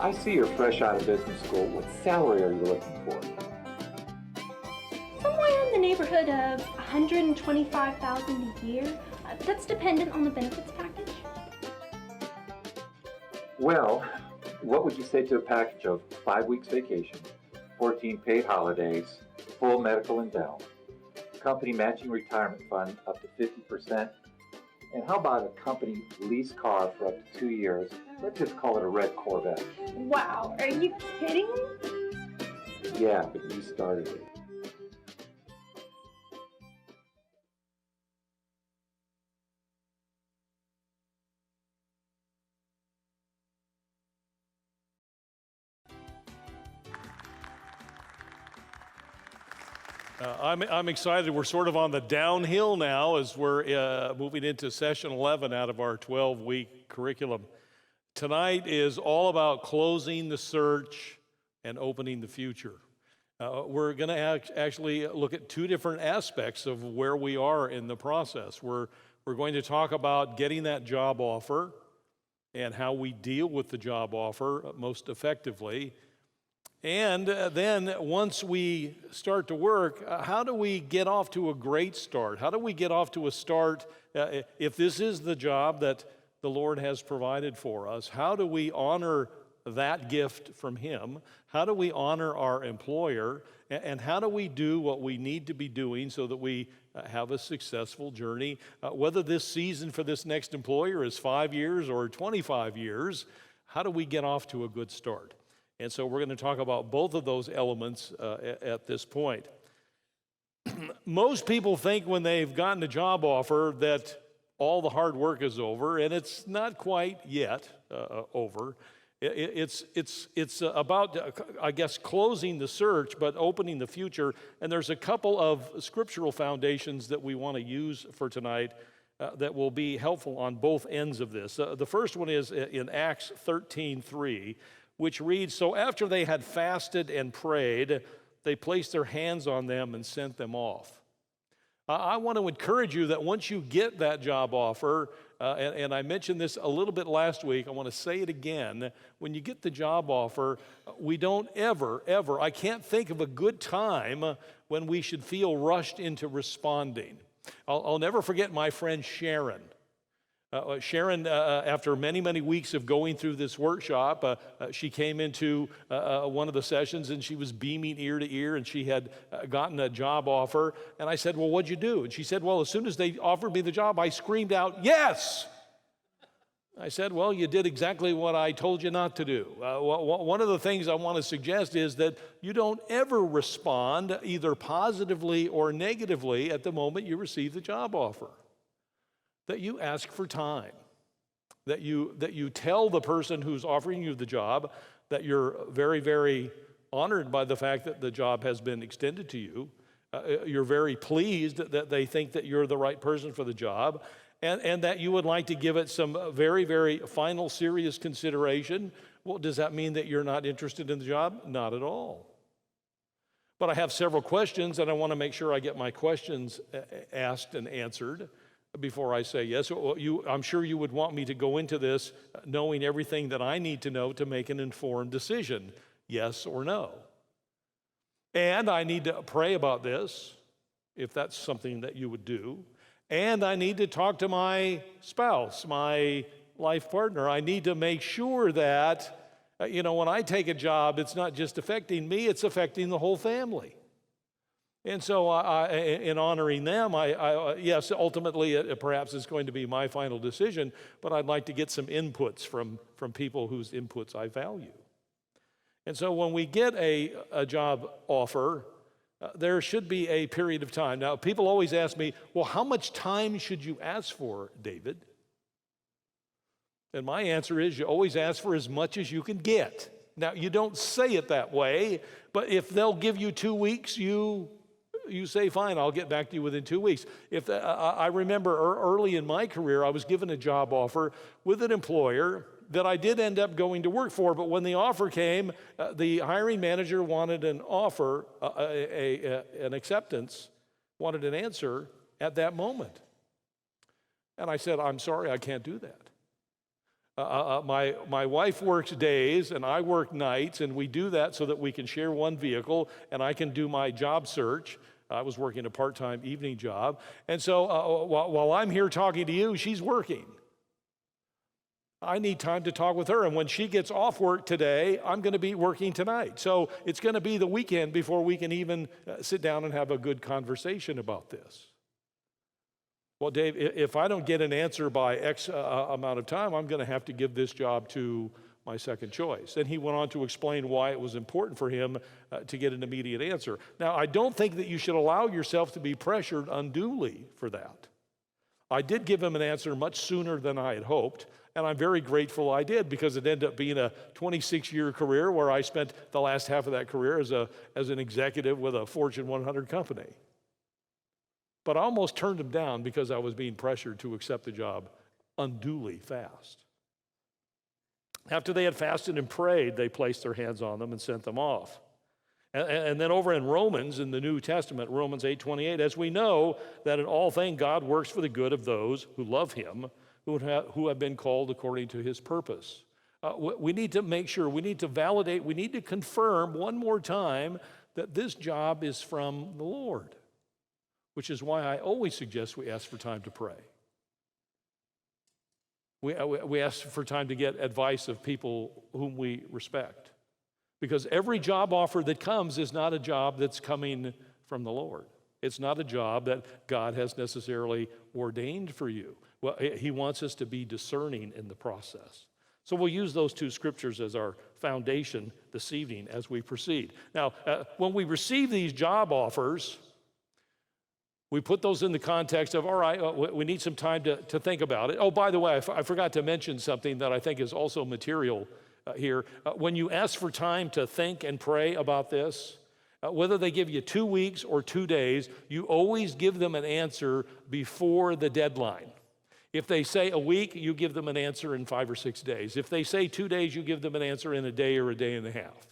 I see you're fresh out of business school. What salary are you looking for? Somewhere in the neighborhood of 125,000 a year. That's dependent on the benefits package. Well, what would you say to a package of 5 weeks vacation, 14 paid holidays, full medical and dental, company matching retirement fund up to 50%, and how about a company lease car for up to 2 years? Let's just call it a red Corvette. Wow, are you kidding? Yeah, but you started it. I'm excited. We're sort of on the downhill now as we're moving into session 11 out of our 12-week curriculum. Tonight is all about closing the search and opening the future. We're going to actually look at two different aspects of where we are in the process. We're going to talk about getting that job offer and how we deal with the job offer most effectively. And then once we start to work, how do we get off to a great start? How do we get off to a start, if this is the job that the Lord has provided for us, how do we honor that gift from Him? How do we honor our employer? And how do we do what we need to be doing so that we have a successful journey? Whether this season for this next employer is 5 years or 25 years, how do we get off to a good start? And so we're going to talk about both of those elements at this point. Most people think when they've gotten a job offer that all the hard work is over, and it's not quite yet over. It's about, I guess, closing the search, but opening the future. And there's a couple of scriptural foundations that we want to use for tonight that will be helpful on both ends of this. The first one is in Acts 13:3. Which reads, "So after they had fasted and prayed, they placed their hands on them and sent them off." I want to encourage you that once you get that job offer, and I mentioned this a little bit last week, I want to say it again. When you get the job offer, we don't ever, I can't think of a good time when we should feel rushed into responding. I'll never forget my friend Sharon. Sharon, after many, many weeks of going through this workshop, she came into one of the sessions and she was beaming ear to ear, and she had gotten a job offer. And I said, "Well, what'd you do?" And she said, "Well, as soon as they offered me the job, I screamed out, 'Yes!'" I said, "Well, you did exactly what I told you not to do." One of the things I want to suggest is that you don't ever respond either positively or negatively at the moment you receive the job offer. That you ask for time, that you tell the person who's offering you the job that you're very, very honored by the fact that the job has been extended to you. You're very pleased that they think that you're the right person for the job, and that you would like to give it some very, very final serious consideration. Well, does that mean that you're not interested in the job? Not at all. But I have several questions, and I want to make sure I get my questions asked and answered before I say yes. I'm sure you would want me to go into this knowing everything that I need to know to make an informed decision, yes or no. And I need to pray about this, if that's something that you would do. And I need to talk to my spouse, my life partner. I need to make sure that, when I take a job, it's not just affecting me, it's affecting the whole family. And so in honoring them, yes, ultimately, perhaps it's going to be my final decision, but I'd like to get some inputs from people whose inputs I value. And so when we get a job offer, there should be a period of time. Now, people always ask me, well, how much time should you ask for, David? And my answer is, you always ask for as much as you can get. Now, you don't say it that way, but if they'll give you 2 weeks, you say, fine, I'll get back to you within 2 weeks. I remember early in my career, I was given a job offer with an employer that I did end up going to work for, but when the offer came, the hiring manager wanted an offer, an acceptance, wanted an answer at that moment. And I said, "I'm sorry, I can't do that." My wife works days and I work nights, and we do that so that we can share one vehicle and I can do my job search. I was working a part-time evening job. And so while I'm here talking to you, she's working. I need time to talk with her. And when she gets off work today, I'm going to be working tonight. So it's going to be the weekend before we can even sit down and have a good conversation about this. Well, Dave, if I don't get an answer by X amount of time, I'm going to have to give this job to my second choice. And he went on to explain why it was important for him to get an immediate answer. Now, I don't think that you should allow yourself to be pressured unduly for that. I did give him an answer much sooner than I had hoped, and I'm very grateful I did, because it ended up being a 26-year career where I spent the last half of that career as an executive with a Fortune 100 company. But I almost turned him down because I was being pressured to accept the job unduly fast. After they had fasted and prayed, they placed their hands on them and sent them off. And then over in Romans, in the New Testament, Romans 8:28, as we know that in all things God works for the good of those who love him, who have been called according to his purpose. We need to make sure, we need to validate, we need to confirm one more time that this job is from the Lord, which is why I always suggest we ask for time to pray. We ask for time to get advice of people whom we respect. Because every job offer that comes is not a job that's coming from the Lord. It's not a job that God has necessarily ordained for you. Well, he wants us to be discerning in the process. So we'll use those two scriptures as our foundation this evening as we proceed. Now, when we receive these job offers, we put those in the context of, all right, we need some time to think about it. Oh, by the way, I forgot to mention something that I think is also material here. When you ask for time to think and pray about this, whether they give you 2 weeks or 2 days, you always give them an answer before the deadline. If they say a week, you give them an answer in 5 or 6 days. If they say 2 days, you give them an answer in a day or a day and a half.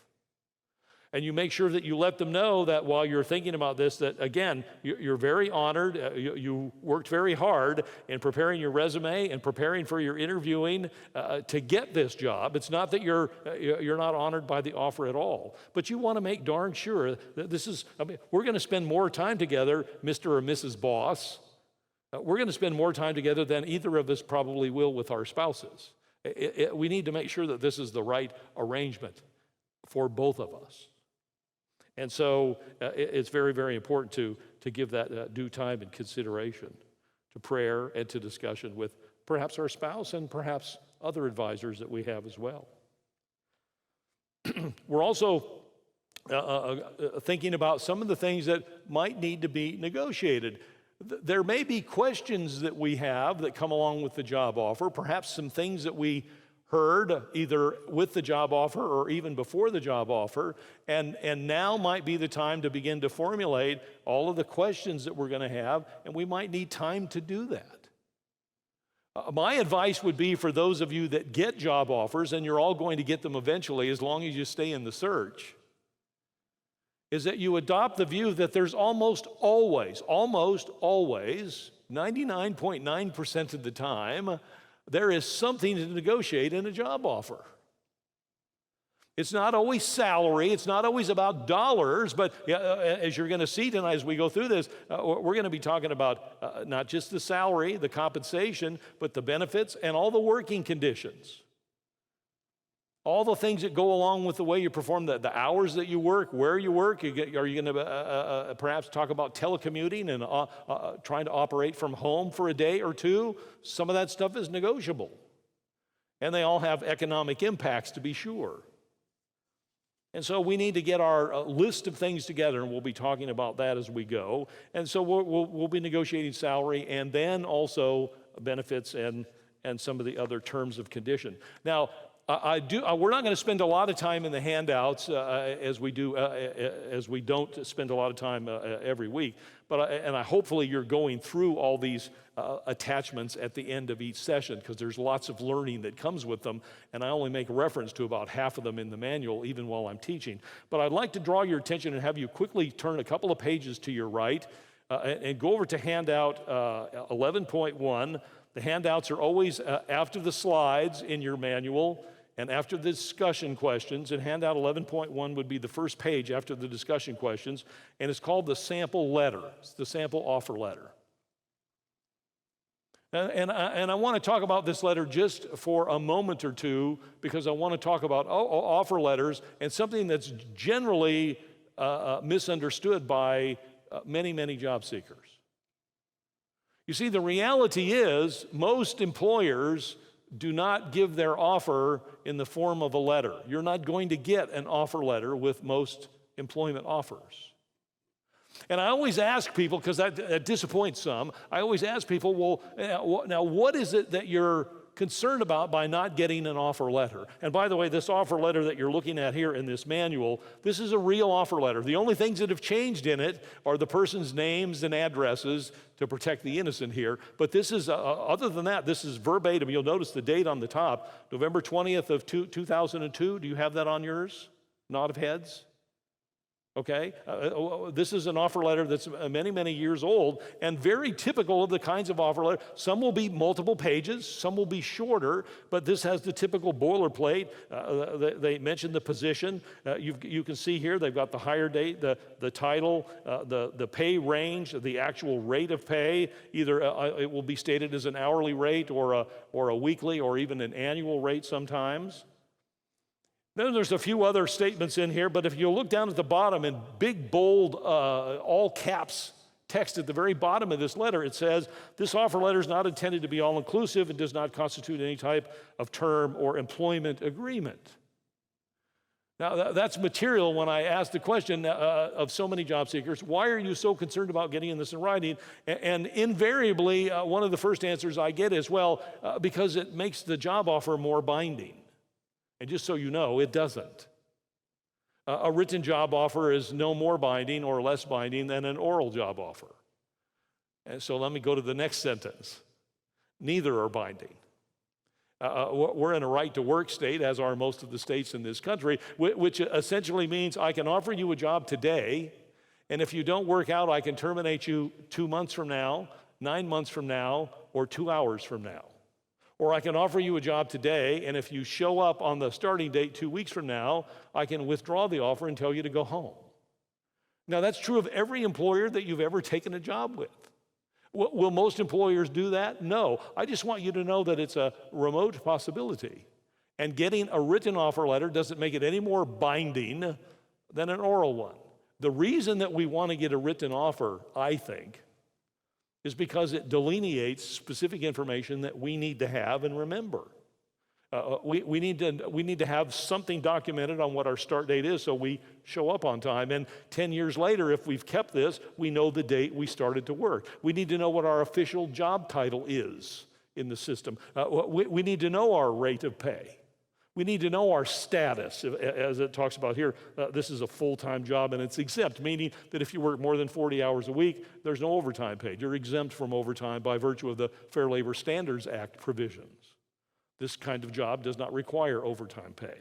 And you make sure that you let them know that while you're thinking about this, that again, you're very honored. You worked very hard in preparing your resume and preparing for your interviewing to get this job. It's not that you're not honored by the offer at all, but you want to make darn sure that this is, we're going to spend more time together, Mr. or Mrs. Boss. We're going to spend more time together than either of us probably will with our spouses. We need to make sure that this is the right arrangement for both of us. And so it's very, very important to give that due time and consideration to prayer and to discussion with perhaps our spouse and perhaps other advisors that we have as well. We're also thinking about some of the things that might need to be negotiated. There may be questions that we have that come along with the job offer, perhaps some things that we heard either with the job offer or even before the job offer, and now might be the time to begin to formulate all of the questions that we're going to have, and we might need time to do that. My advice would be for those of you that get job offers, and you're all going to get them eventually as long as you stay in the search, is that you adopt the view that there's almost always, 99.9% of the time, there is something to negotiate in a job offer. It's not always salary, it's not always about dollars, but as you're going to see tonight as we go through this, we're going to be talking about not just the salary, the compensation, but the benefits and all the working conditions. All the things that go along with the way you perform, the hours that you work, where you work. Are you going to perhaps talk about telecommuting and trying to operate from home for a day or two? Some of that stuff is negotiable. And they all have economic impacts, to be sure. And so we need to get our list of things together, and we'll be talking about that as we go. And so we'll be negotiating salary and then also benefits and some of the other terms of condition. Now, we're not going to spend a lot of time in the handouts as we don't spend a lot of time every week. But hopefully you're going through all these attachments at the end of each session, because there's lots of learning that comes with them. And I only make reference to about half of them in the manual, even while I'm teaching. But I'd like to draw your attention and have you quickly turn a couple of pages to your right and go over to handout 11.1. The handouts are always after the slides in your manual and after the discussion questions, and handout 11.1 would be the first page after the discussion questions, and it's called the sample letter. It's the sample offer letter. And I want to talk about this letter just for a moment or two, because I want to talk about offer letters and something that's generally misunderstood by many, many job seekers. You see, the reality is most employers do not give their offer in the form of a letter. You're not going to get an offer letter with most employment offers. And I always ask people, because that disappoints some, I always ask people, well, now what is it that you're concerned about by not getting an offer letter? And by the way, this offer letter that you're looking at here in this manual, this is a real offer letter. The only things that have changed in it are the person's names and addresses to protect the innocent here. But this is, other than that, this is verbatim. You'll notice the date on the top, November 20th of 2002. Do you have that on yours? Nod of heads? Okay, this is an offer letter that's many, many years old and very typical of the kinds of offer letters. Some will be multiple pages, some will be shorter, but this has the typical boilerplate. They mentioned the position. You can see here they've got the hire date, the title, the pay range, the actual rate of pay. Either it will be stated as an hourly rate or a weekly or even an annual rate sometimes. Then there's a few other statements in here, but if you look down at the bottom in big, bold, all caps text at the very bottom of this letter, it says, this offer letter is not intended to be all-inclusive and does not constitute any type of term or employment agreement. Now, that's material when I ask the question of so many job seekers, why are you so concerned about getting this in writing? And invariably, one of the first answers I get is, well, because it makes the job offer more binding. And just so you know, it doesn't. A written job offer is no more binding or less binding than an oral job offer. And so let me go to the next sentence. Neither are binding. We're in a right-to-work state, as are most of the states in this country, which essentially means I can offer you a job today, and if you don't work out, I can terminate you 2 months from now, 9 months from now, or 2 hours from now. Or I can offer you a job today, and if you show up on the starting date 2 weeks from now, I can withdraw the offer and tell you to go home. Now, that's true of every employer that you've ever taken a job with. Will most employers do that? No. I just want you to know that it's a remote possibility. And getting a written offer letter doesn't make it any more binding than an oral one. The reason that we want to get a written offer, I think, is because it delineates specific information that we need to have and remember. We need to have something documented on what our start date is so we show up on time. And 10 years later, if we've kept this, we know the date we started to work. We need to know what our official job title is in the system. We need to know our rate of pay. We need to know our status. As it talks about here, this is a full-time job and it's exempt, meaning that if you work more than 40 hours a week, there's no overtime paid. You're exempt from overtime by virtue of the Fair Labor Standards Act provisions. This kind of job does not require overtime pay.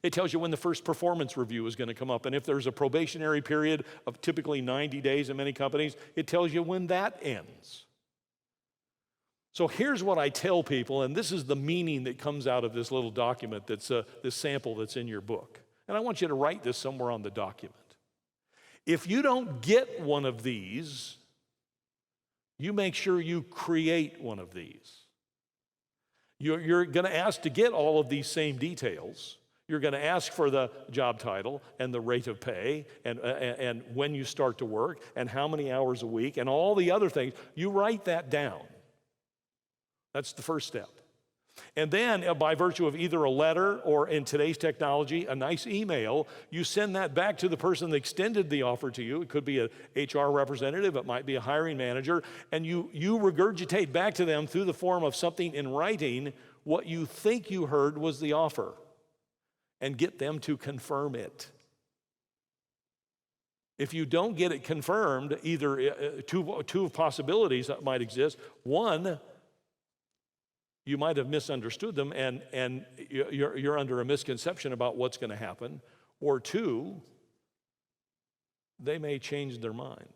It tells you when the first performance review is going to come up, and if there's a probationary period of typically 90 days in many companies, it tells you when that ends. So here's what I tell people, and this is the meaning that comes out of this little document that's this sample that's in your book. And I want you to write this somewhere on the document. If you don't get one of these, you make sure you create one of these. You're going to ask to get all of these same details. You're going to ask for the job title and the rate of pay and when you start to work and how many hours a week and all the other things. You write that down. That's the first step. And then, by virtue of either a letter or, in today's technology, a nice email, you send that back to the person that extended the offer to you. It could be an HR representative, it might be a hiring manager, and you regurgitate back to them through the form of something in writing what you think you heard was the offer, and get them to confirm it. If you don't get it confirmed, either two possibilities that might exist. One, you might have misunderstood them and you're under a misconception about what's going to happen. Or two, they may change their mind.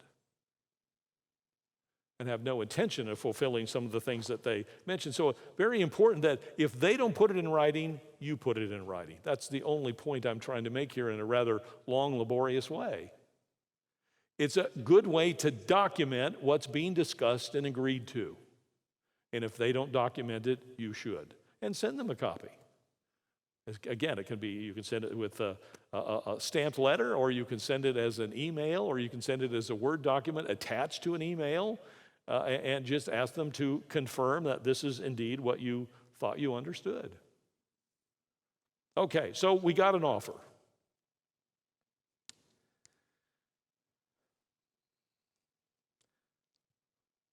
and have no intention of fulfilling some of the things that they mentioned. So very important that if they don't put it in writing, you put it in writing. That's the only point I'm trying to make here in a rather long, laborious way. It's a good way to document what's being discussed and agreed to. And if they don't document it, you should. And send them a copy. Again, it can be, you can send it with a stamped letter, or you can send it as an email, or you can send it as a Word document attached to an email, and just ask them to confirm that this is indeed what you thought you understood. Okay, so we got an offer.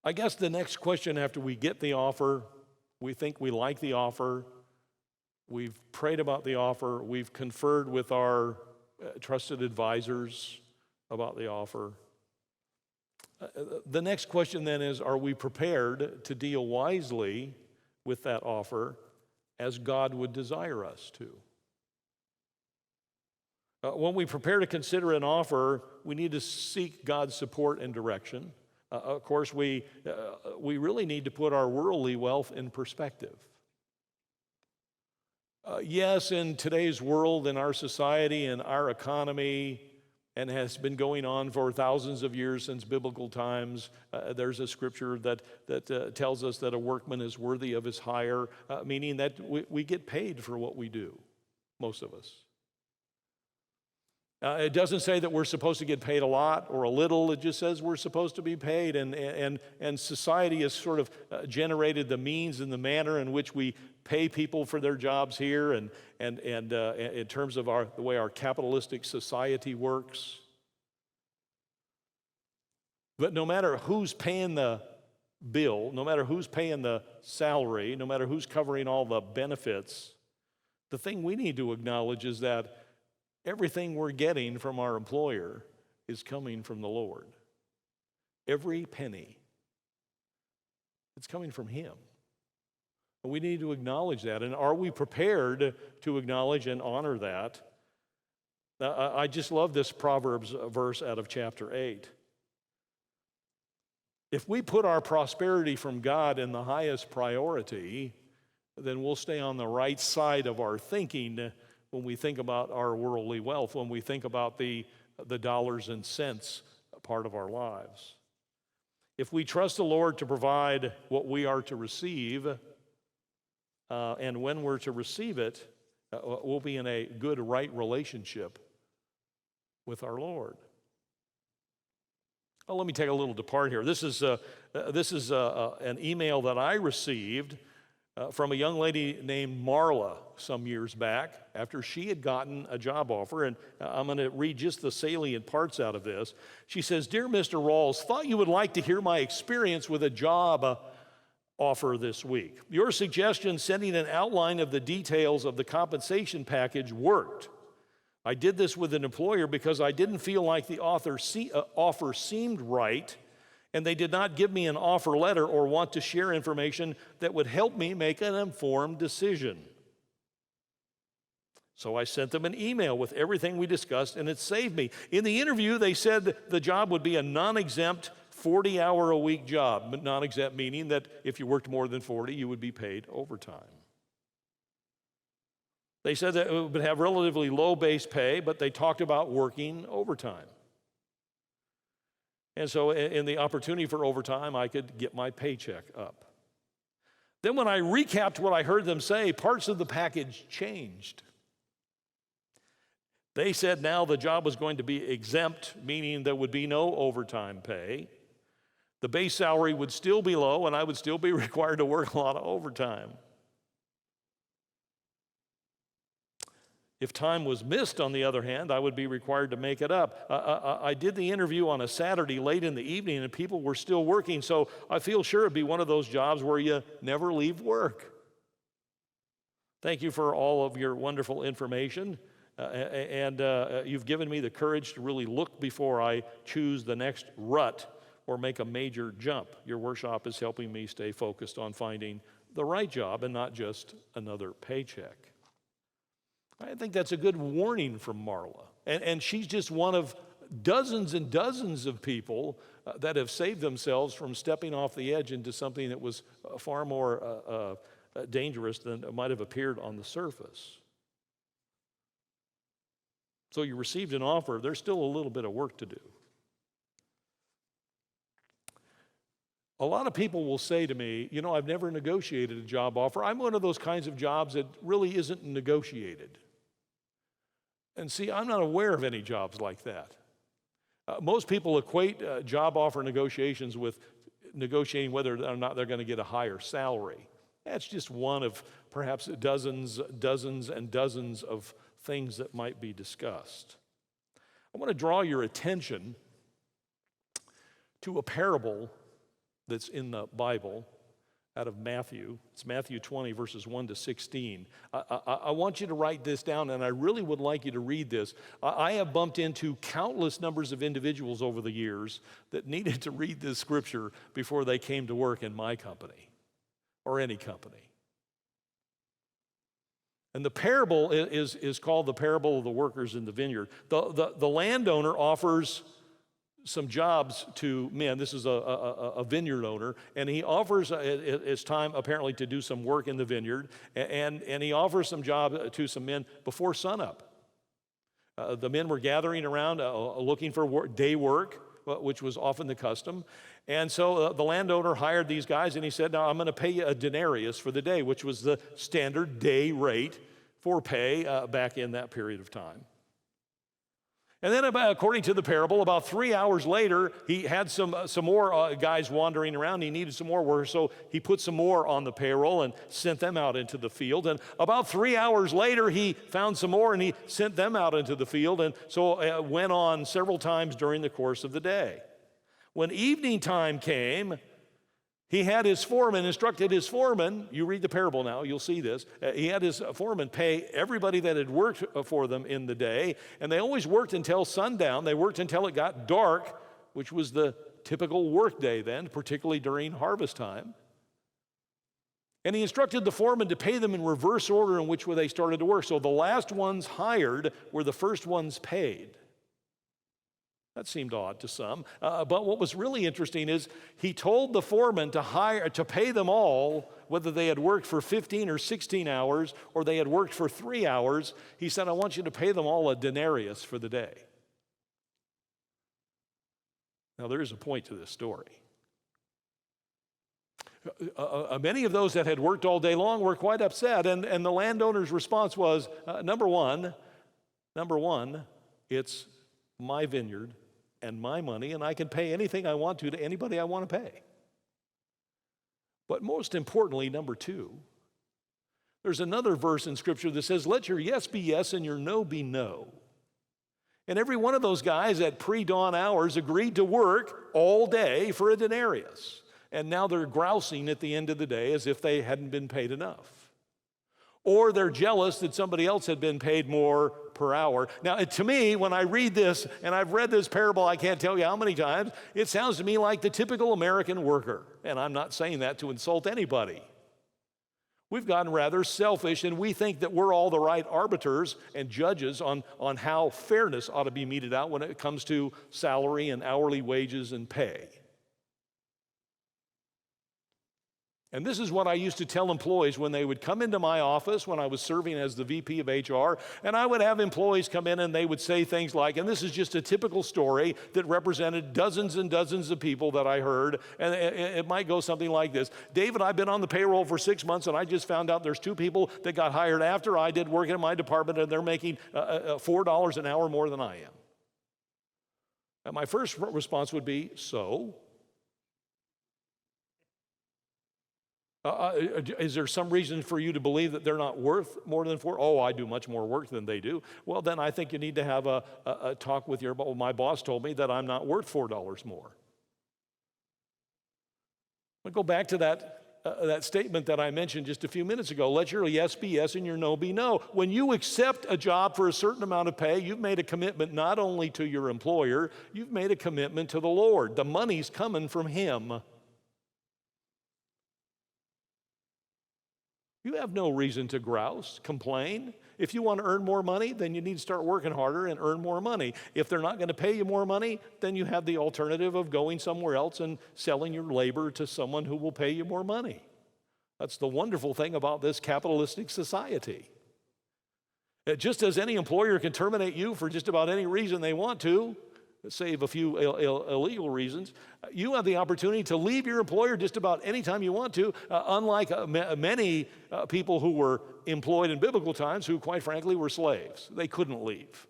I guess the next question after we get the offer, we think we like the offer, we've prayed about the offer, we've conferred with our trusted advisors about the offer. The next question then is, are we prepared to deal wisely with that offer as God would desire us to? When we prepare to consider an offer, we need to seek God's support and direction. Of course, we really need to put our worldly wealth in perspective. Yes, in today's world, in our society, in our economy, and has been going on for thousands of years since biblical times, there's a scripture that tells us that a workman is worthy of his hire, meaning that we get paid for what we do, most of us. It doesn't say that we're supposed to get paid a lot or a little. It just says we're supposed to be paid. And society has sort of generated the means and the manner in which we pay people for their jobs here, and in terms of the way our capitalistic society works. But no matter who's paying the bill, no matter who's paying the salary, no matter who's covering all the benefits, the thing we need to acknowledge is that everything we're getting from our employer is coming from the Lord. Every penny. It's coming from Him. And we need to acknowledge that. And are we prepared to acknowledge and honor that? I just love this Proverbs verse out of chapter 8. If we put our prosperity from God in the highest priority, then we'll stay on the right side of our thinking when we think about our worldly wealth, when we think about the dollars and cents part of our lives. If we trust the Lord to provide what we are to receive, and when we're to receive it, we'll be in a good, right relationship with our Lord. Well, let me take a little depart here. This is an email that I received from a young lady named Marla some years back after she had gotten a job offer. And I'm going to read just the salient parts out of this. She says, "Dear Mr. Rawls, thought you would like to hear my experience with a job offer this week. Your suggestion sending an outline of the details of the compensation package worked. I did this with an employer because I didn't feel like the offer seemed right, and they did not give me an offer letter or want to share information that would help me make an informed decision. So I sent them an email with everything we discussed, and it saved me. In the interview, they said the job would be a non-exempt 40-hour-a-week job. But non-exempt meaning that if you worked more than 40, you would be paid overtime. They said that it would have relatively low base pay, but they talked about working overtime. And so in the opportunity for overtime, I could get my paycheck up. Then when I recapped what I heard them say, parts of the package changed. They said now the job was going to be exempt, meaning there would be no overtime pay. The base salary would still be low, and I would still be required to work a lot of overtime. If time was missed, on the other hand, I would be required to make it up. I did the interview on a Saturday late in the evening, and people were still working, so I feel sure it'd be one of those jobs where you never leave work. Thank you for all of your wonderful information, and you've given me the courage to really look before I choose the next rut or make a major jump. Your workshop is helping me stay focused on finding the right job and not just another paycheck." I think that's a good warning from Marla. And she's just one of dozens and dozens of people that have saved themselves from stepping off the edge into something that was far more dangerous than it might have appeared on the surface. So you received an offer. There's still a little bit of work to do. A lot of people will say to me, you know, I've never negotiated a job offer. I'm one of those kinds of jobs that really isn't negotiated. And see, I'm not aware of any jobs like that. Most people equate job offer negotiations with negotiating whether or not they're going to get a higher salary. That's just one of perhaps dozens and dozens of things that might be discussed. I want to draw your attention to a parable that's in the Bible out of Matthew. It's Matthew 20, verses 1 to 16. I want you to write this down, and I really would like you to read this. I have bumped into countless numbers of individuals over the years that needed to read this scripture before they came to work in my company or any company. And the parable is called the parable of the workers in the vineyard. The landowner offers some jobs to men. This is a vineyard owner, and he offers, it's time apparently to do some work in the vineyard, and he offers some job to some men before sunup. The men were gathering around looking for day work, which was often the custom. And so the landowner hired these guys, and he said, now I'm going to pay you a denarius for the day, which was the standard day rate for pay back in that period of time. And then, according to the parable, about 3 hours later, he had some more guys wandering around. He needed some more work, so he put some more on the payroll and sent them out into the field. And about 3 hours later, he found some more, and he sent them out into the field. And so it went on several times during the course of the day. When evening time came, he had his foreman, instructed his foreman, you read the parable now, you'll see this. He had his foreman pay everybody that had worked for them in the day, and they always worked until sundown. They worked until it got dark, which was the typical work day then, particularly during harvest time. And he instructed the foreman to pay them in reverse order in which way they started to work. So the last ones hired were the first ones paid. That seemed odd to some. But what was really interesting is he told the foreman to pay them all, whether they had worked for 15 or 16 hours or they had worked for 3 hours. He said, I want you to pay them all a denarius for the day. Now, there is a point to this story. Many of those that had worked all day long were quite upset, and the landowner's response was, number one, it's my vineyard and my money, and I can pay anything I want to anybody I want to pay. But most importantly, number two, there's another verse in Scripture that says, let your yes be yes and your no be no. And every one of those guys at pre-dawn hours agreed to work all day for a denarius. And now they're grousing at the end of the day as if they hadn't been paid enough. Or they're jealous that somebody else had been paid more per hour. Now, to me, when I read this, and I've read this parable, I can't tell you how many times, it sounds to me like the typical American worker. And I'm not saying that to insult anybody. We've gotten rather selfish, and we think that we're all the right arbiters and judges on how fairness ought to be meted out when it comes to salary and hourly wages and pay. And this is what I used to tell employees when they would come into my office when I was serving as the VP of HR, and I would have employees come in and they would say things like, and this is just a typical story that represented dozens and dozens of people that I heard, and it might go something like this. David, I've been on the payroll for 6 months, and I just found out there's 2 people that got hired after I did work in my department, and they're making $4 an hour more than I am. And my first response would be, so? Is there some reason for you to believe that they're not worth more than 4? Oh, I do much more work than they do. Well, then I think you need to have a talk with my boss told me that I'm not worth $4 more. I'll go back to that statement that I mentioned just a few minutes ago. Let your yes be yes and your no be no. When you accept a job for a certain amount of pay, you've made a commitment not only to your employer, you've made a commitment to the Lord. The money's coming from Him. You have no reason to grouse, complain. If you want to earn more money, then you need to start working harder and earn more money. If they're not going to pay you more money, then you have the alternative of going somewhere else and selling your labor to someone who will pay you more money. That's the wonderful thing about this capitalistic society. Just as any employer can terminate you for just about any reason they want to, save a few illegal reasons, you have the opportunity to leave your employer just about any time you want to, unlike many people who were employed in biblical times who, quite frankly, were slaves. They couldn't leave.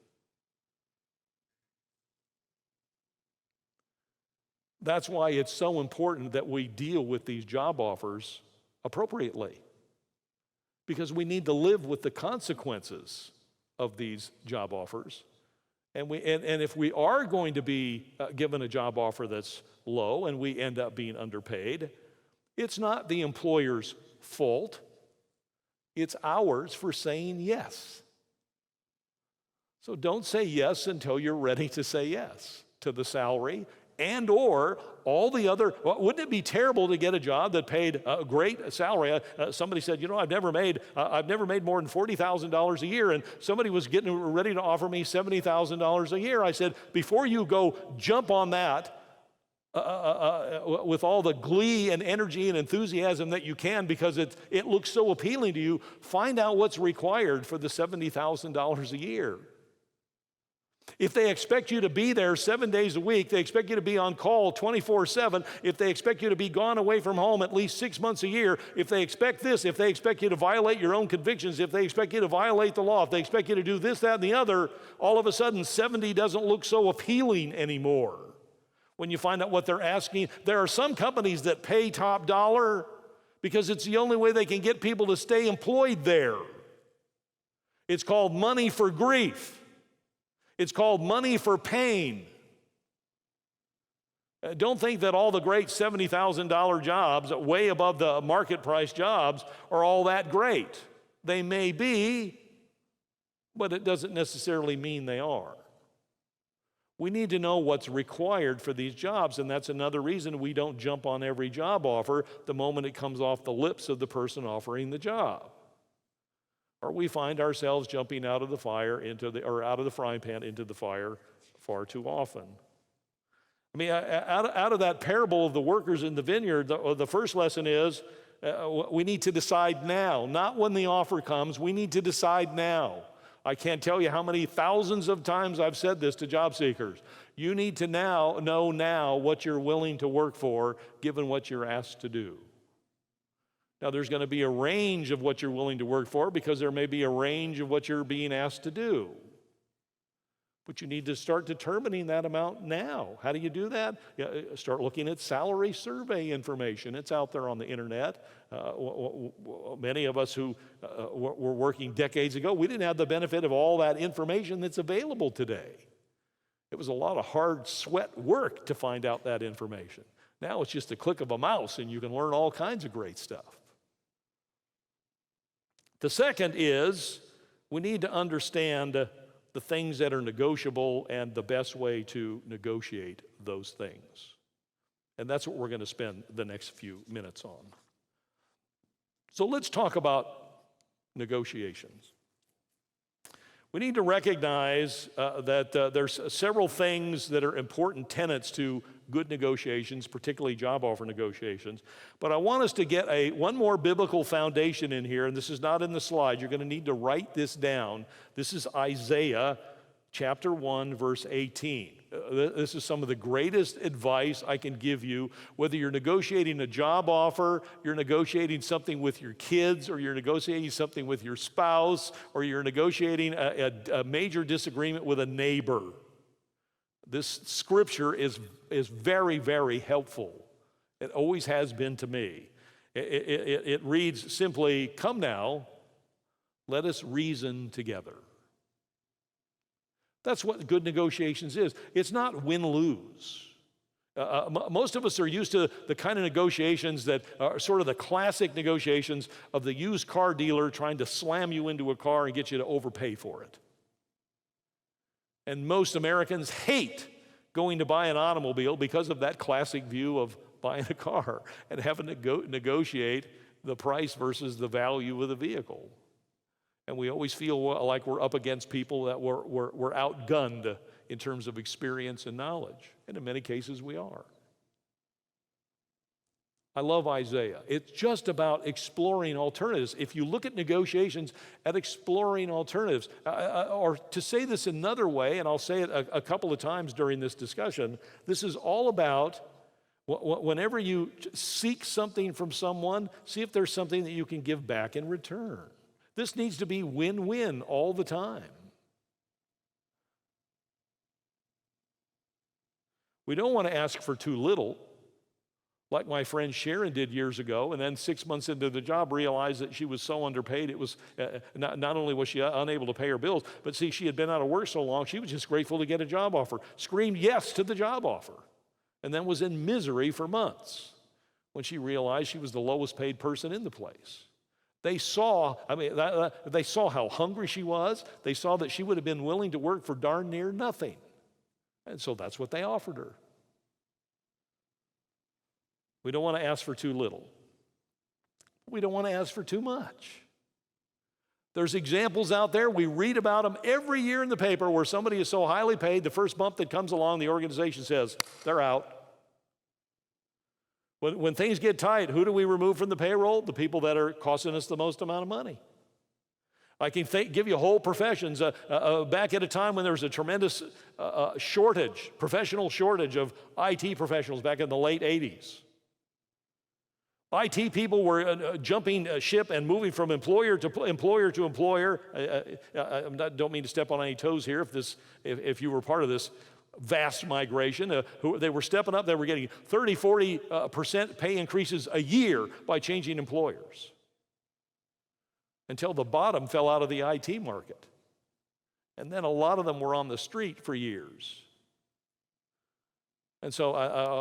That's why it's so important that we deal with these job offers appropriately, because we need to live with the consequences of these job offers. And if we are going to be given a job offer that's low and we end up being underpaid, it's not the employer's fault. It's ours for saying yes. So don't say yes until you're ready to say yes to the salary and or all the other. Well, wouldn't it be terrible to get a job that paid a great salary? Somebody said, I've never made more than $40,000 a year, and somebody was getting ready to offer me $70,000 a year. I said, before you go jump on that with all the glee and energy and enthusiasm that you can, because it looks so appealing to you, find out what's required for the $70,000 a year. If they expect you to be there 7 days a week, they expect you to be on call 24/7, if they expect you to be gone away from home at least 6 months a year, if they expect this, if they expect you to violate your own convictions, if they expect you to violate the law, if they expect you to do this, that, and the other, all of a sudden 70 doesn't look so appealing anymore. When you find out what they're asking, there are some companies that pay top dollar because it's the only way they can get people to stay employed there. It's called money for grief. It's called money for pain. Don't think that all the great $70,000 jobs, way above the market price jobs, are all that great. They may be, but it doesn't necessarily mean they are. We need to know what's required for these jobs, and that's another reason we don't jump on every job offer the moment it comes off the lips of the person offering the job. Or we find ourselves jumping out of the fire out of the frying pan into the fire far too often. I mean, out of that parable of the workers in the vineyard, the first lesson is we need to decide now, not when the offer comes. We need to decide now. I can't tell you how many thousands of times I've said this to job seekers. You need to know now what you're willing to work for, given what you're asked to do. Now, there's going to be a range of what you're willing to work for, because there may be a range of what you're being asked to do. But you need to start determining that amount now. How do you do that? Start looking at salary survey information. It's out there on the internet. Many of us who were working decades ago, we didn't have the benefit of all that information that's available today. It was a lot of hard sweat work to find out that information. Now it's just a click of a mouse and you can learn all kinds of great stuff. The second is we need to understand the things that are negotiable and the best way to negotiate those things. And that's what we're going to spend the next few minutes on. So let's talk about negotiations. We need to recognize that there's several things that are important tenets to good negotiations, particularly job offer negotiations. But I want us to get one more biblical foundation in here, and this is not in the slide. You're going to need to write this down. This is Isaiah chapter 1, verse 18. This is some of the greatest advice I can give you, whether you're negotiating a job offer, you're negotiating something with your kids, or you're negotiating something with your spouse, or you're negotiating a major disagreement with a neighbor. This scripture is very, very helpful. It always has been to me. It reads simply, "Come now, let us reason together." That's what good negotiations is. It's not win-lose. Most of us are used to the kind of negotiations that are sort of the classic negotiations of the used car dealer trying to slam you into a car and get you to overpay for it. And most Americans hate going to buy an automobile because of that classic view of buying a car and having to negotiate the price versus the value of the vehicle. And we always feel like we're up against people that we're outgunned in terms of experience and knowledge. And in many cases, we are. I love Isaiah. It's just about exploring alternatives. If you look at negotiations, at exploring alternatives, or to say this another way, and I'll say it a couple of times during this discussion, this is all about whenever you seek something from someone, see if there's something that you can give back in return. This needs to be win-win all the time. We don't want to ask for too little, like my friend Sharon did years ago, and then 6 months into the job realized that she was so underpaid. It was not only was she unable to pay her bills, but see, she had been out of work so long, she was just grateful to get a job offer, screamed yes to the job offer, and then was in misery for months when she realized she was the lowest paid person in the place. They saw how hungry she was. They saw that she would have been willing to work for darn near nothing. And so that's what they offered her. We don't want to ask for too little. We don't want to ask for too much. There's examples out there, we read about them every year in the paper where somebody is so highly paid, the first bump that comes along, the organization says, they're out. When things get tight, who do we remove from the payroll? The people that are costing us the most amount of money. I can give you whole professions. Back at a time when there was a tremendous professional shortage of IT professionals back in the late 80s. IT people were jumping ship and moving from employer to employer. I don't mean to step on any toes here if you were part of this vast migration. They were stepping up. They were getting 30-40% pay increases a year by changing employers until the bottom fell out of the IT market. And then a lot of them were on the street for years. And so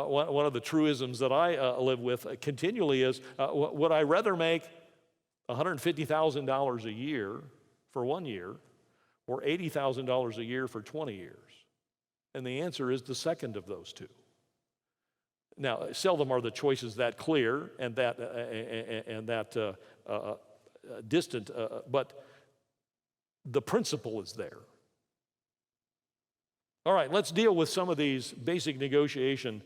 one of the truisms that I live with continually is, would I rather make $150,000 a year for 1 year or $80,000 a year for 20 years? And the answer is the second of those two. Now, seldom are the choices that clear and that distant, but the principle is there. All right, let's deal with some of these basic negotiation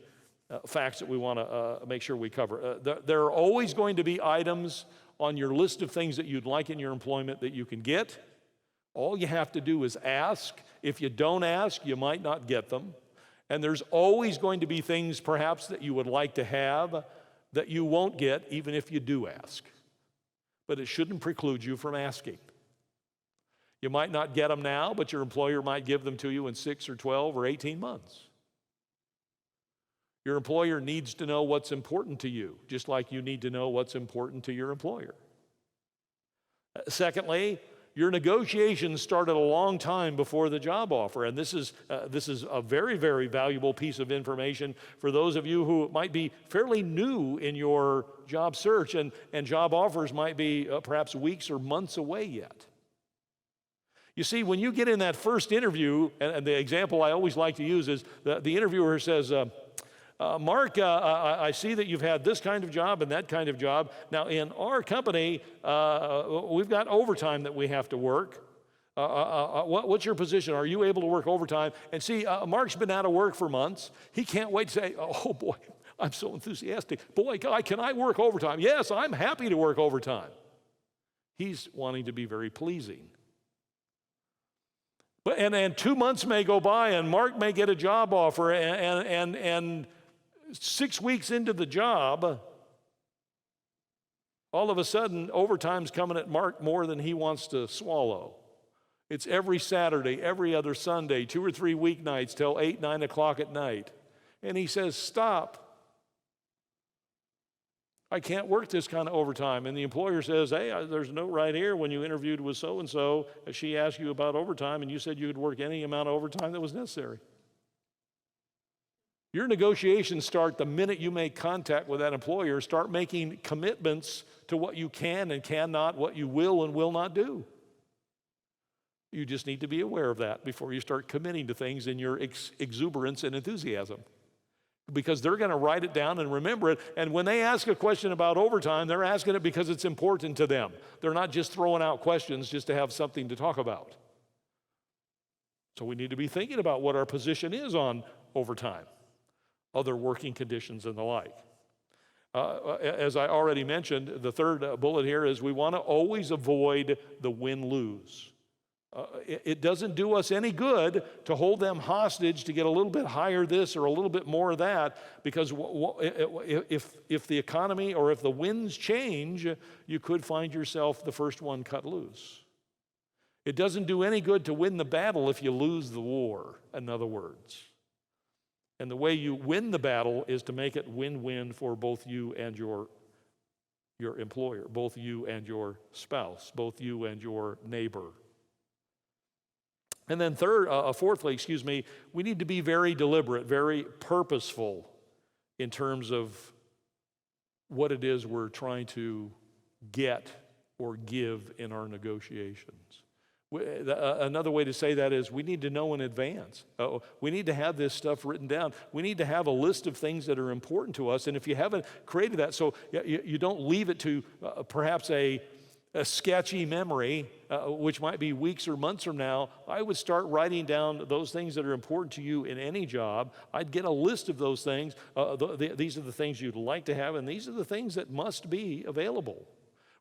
facts that we want to make sure we cover. There are always going to be items on your list of things that you'd like in your employment that you can get. All you have to do is ask. If you don't ask, you might not get them. And there's always going to be things perhaps that you would like to have that you won't get even if you do ask. But it shouldn't preclude you from asking. You might not get them now, but your employer might give them to you in 6 or 12 or 18 months. Your employer needs to know what's important to you, just like you need to know what's important to your employer. Secondly, your negotiations started a long time before the job offer, and this is a very, very valuable piece of information for those of you who might be fairly new in your job search, and job offers might be perhaps weeks or months away yet. You see, when you get in that first interview, and the example I always like to use is the interviewer says, Mark, I see that you've had this kind of job and that kind of job. Now, in our company, we've got overtime that we have to work. What's your position? Are you able to work overtime? And see, Mark's been out of work for months. He can't wait to say, oh boy, I'm so enthusiastic. Boy, can I work overtime? Yes, I'm happy to work overtime. He's wanting to be very pleasing. And 2 months may go by and Mark may get a job offer and 6 weeks into the job, all of a sudden overtime's coming at Mark more than he wants to swallow. It's every Saturday, every other Sunday, 2 or 3 weeknights till 8, 9 o'clock at night. And he says, stop. I can't work this kind of overtime. And the employer says, hey, there's a note right here when you interviewed with so-and-so, she asked you about overtime, and you said you could work any amount of overtime that was necessary. Your negotiations start the minute you make contact with that employer. Start making commitments to what you can and cannot, what you will and will not do. You just need to be aware of that before you start committing to things in your exuberance and enthusiasm. because they're going to write it down and remember it. And when they ask a question about overtime, they're asking it because it's important to them. They're not just throwing out questions just to have something to talk about. So we need to be thinking about what our position is on overtime, other working conditions, and the like. As I already mentioned, the third bullet here is we want to always avoid the win-lose. It doesn't do us any good to hold them hostage to get a little bit higher this or a little bit more of that, because if the economy or if the winds change, you could find yourself the first one cut loose. It doesn't do any good to win the battle if you lose the war, in other words. And the way you win the battle is to make it win-win for both you and your employer, both you and your spouse, both you and your neighbor. And then fourthly, we need to be very deliberate, very purposeful in terms of what it is we're trying to get or give in our negotiations. Another way to say that is we need to know in advance. We need to have this stuff written down. We need to have a list of things that are important to us. And if you haven't created that, so you don't leave it to perhaps a sketchy memory, which might be weeks or months from now, I would start writing down those things that are important to you in any job. I'd get a list of those things. These are the things you'd like to have, and these are the things that must be available.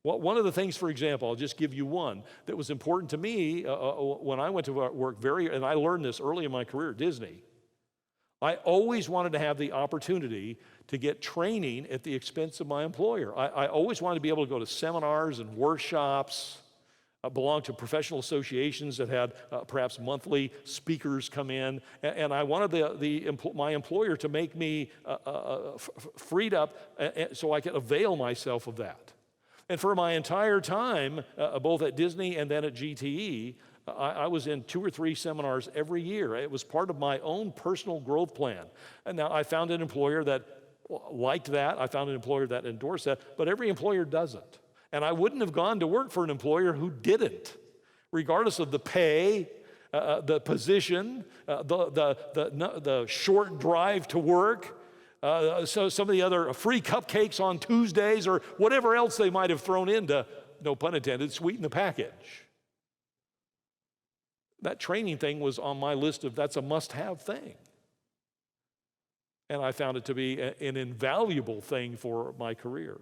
Well, one of the things, for example, I'll just give you one that was important to me when I went to work and I learned this early in my career at Disney. I always wanted to have the opportunity to get training at the expense of my employer. I always wanted to be able to go to seminars and workshops. I belonged to professional associations that had perhaps monthly speakers come in, and I wanted my employer to make me freed up so I could avail myself of that. And for my entire time, both at Disney and then at GTE, I was in 2 or 3 seminars every year. It was part of my own personal growth plan. And now I found an employer that liked that. I found an employer that endorsed that. But every employer doesn't. And I wouldn't have gone to work for an employer who didn't, regardless of the pay, the position, the short drive to work. So some of the other free cupcakes on Tuesdays or whatever else they might have thrown in to, no pun intended, sweeten the package. That training thing was on my list of that's a must-have thing. And I found it to be an invaluable thing for my career.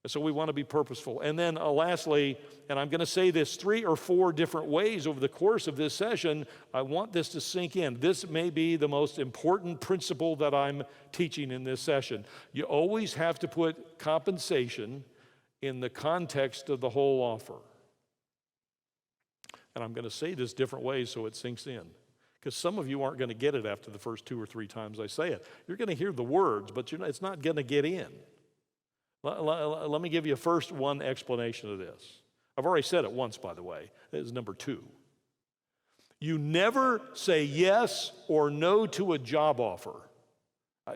So we want to be purposeful. And then lastly, and I'm going to say this 3 or 4 different ways over the course of this session, I want this to sink in. This may be the most important principle that I'm teaching in this session. You always have to put compensation in the context of the whole offer. And I'm going to say this different ways so it sinks in, because some of you aren't going to get it after the first 2 or 3 times I say it. You're going to hear the words, but it's not going to get in. Let me give you first one explanation of this. I've already said it once, by the way. This is number 2. You never say yes or no to a job offer.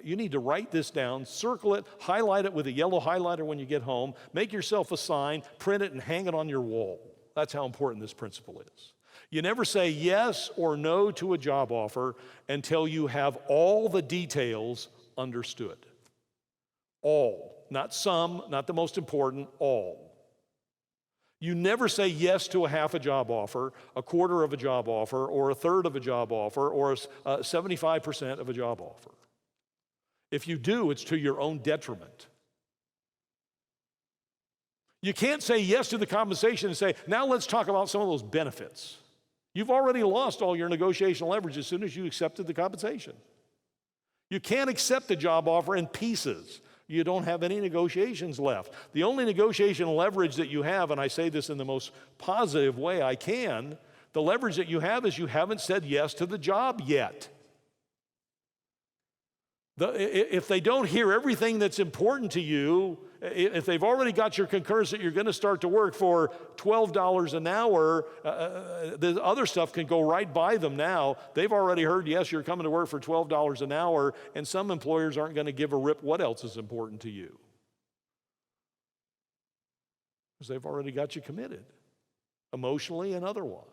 You need to write this down, circle it, highlight it with a yellow highlighter when you get home, make yourself a sign, print it, and hang it on your wall. That's how important this principle is. You never say yes or no to a job offer until you have all the details understood. All. Not some, not the most important, all. You never say yes to a half a job offer, a quarter of a job offer, or a third of a job offer, or 75% of a job offer. If you do, it's to your own detriment. You can't say yes to the compensation and say, now let's talk about some of those benefits. You've already lost all your negotiation leverage as soon as you accepted the compensation. You can't accept a job offer in pieces. You don't have any negotiations left. The only negotiation leverage that you have, and I say this in the most positive way I can, the leverage that you have is you haven't said yes to the job yet. If they don't hear everything that's important to you, if they've already got your concurrence that you're going to start to work for $12 an hour, the other stuff can go right by them now. They've already heard, yes, you're coming to work for $12 an hour, and some employers aren't going to give a rip what else is important to you. Because they've already got you committed, emotionally and otherwise.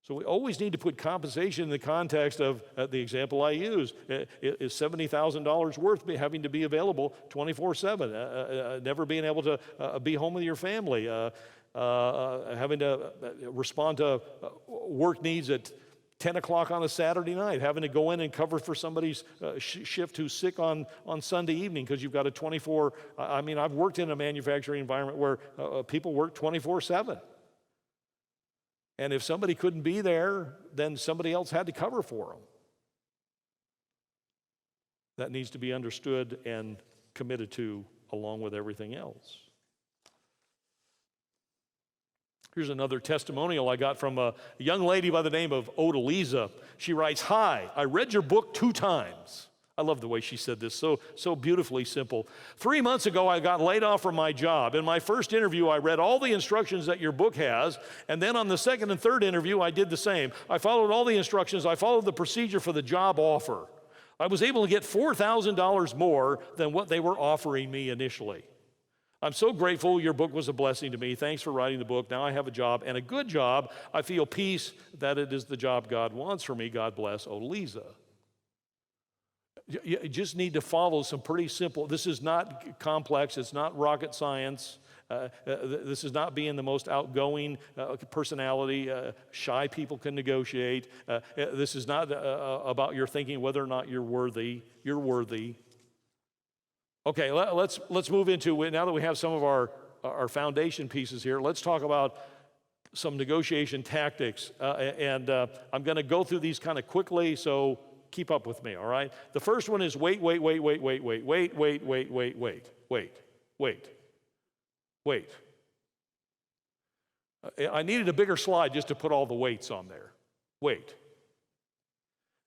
So we always need to put compensation in the context of the example I use. Is $70,000 worth having to be available 24/7, never being able to be home with your family, having to respond to work needs at 10 o'clock on a Saturday night, having to go in and cover for somebody's shift who's sick on Sunday evening because you've got a 24, I mean, I've worked in a manufacturing environment where people work 24/7. And if somebody couldn't be there, then somebody else had to cover for them. That needs to be understood and committed to along with everything else. Here's another testimonial I got from a young lady by the name of Odalisa. She writes, "Hi, I read your book 2 times. I love the way she said this, so beautifully simple. 3 months ago, I got laid off from my job. In my first interview, I read all the instructions that your book has, and then on the second and third interview, I did the same. I followed all the instructions. I followed the procedure for the job offer. I was able to get $4,000 more than what they were offering me initially. I'm so grateful. Your book was a blessing to me. Thanks for writing the book. Now I have a job, and a good job. I feel peace that it is the job God wants for me. God bless Odalisa." You just need to follow some pretty simple, this is not complex, it's not rocket science. This is not being the most outgoing personality. Shy people can negotiate. This is not about your thinking whether or not you're worthy. You're worthy. Okay, let's move into, now that we have some of our foundation pieces here, let's talk about some negotiation tactics. And I'm going to go through these kind of quickly, so keep up with me, all right? The first one is wait. I needed a bigger slide just to put all the weights on there. Wait.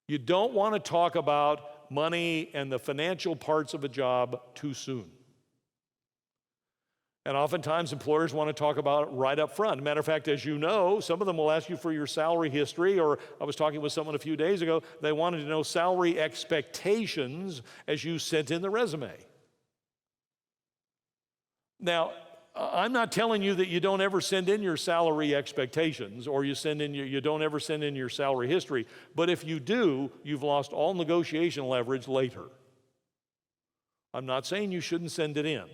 You don't want to talk about money and the financial parts of a job too soon. And oftentimes employers want to talk about it right up front. Matter of fact, as you know, some of them will ask you for your salary history, or I was talking with someone a few days ago, they wanted to know salary expectations as you sent in the resume. Now, I'm not telling you that you don't ever send in your salary expectations or you don't ever send in your salary history, but if you do, you've lost all negotiation leverage later. I'm not saying you shouldn't send it in.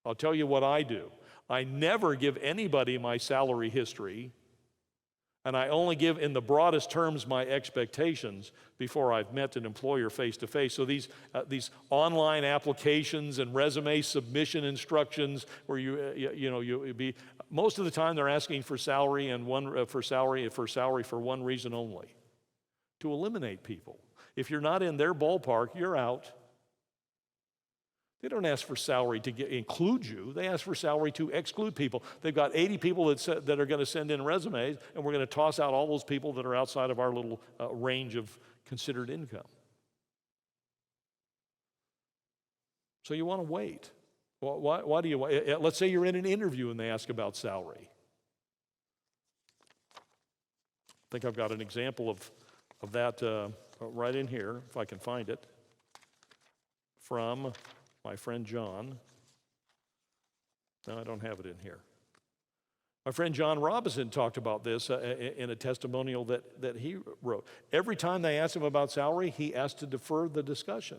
I'll tell you what I do. I never give anybody my salary history, and I only give in the broadest terms my expectations before I've met an employer face-to-face. So these online applications and resume submission instructions where most of the time they're asking for salary and for salary for one reason only, to eliminate people. If you're not in their ballpark, you're out. They don't ask for salary to include you. They ask for salary to exclude people. They've got 80 people that are going to send in resumes, and we're going to toss out all those people that are outside of our little range of considered income. So you want to wait. Why do you wait? Let's say you're in an interview and they ask about salary. I think I've got an example of that right in here, if I can find it, from my friend John. No, I don't have it in here. My friend John Robinson talked about this in a testimonial that he wrote. Every time they asked him about salary, he asked to defer the discussion.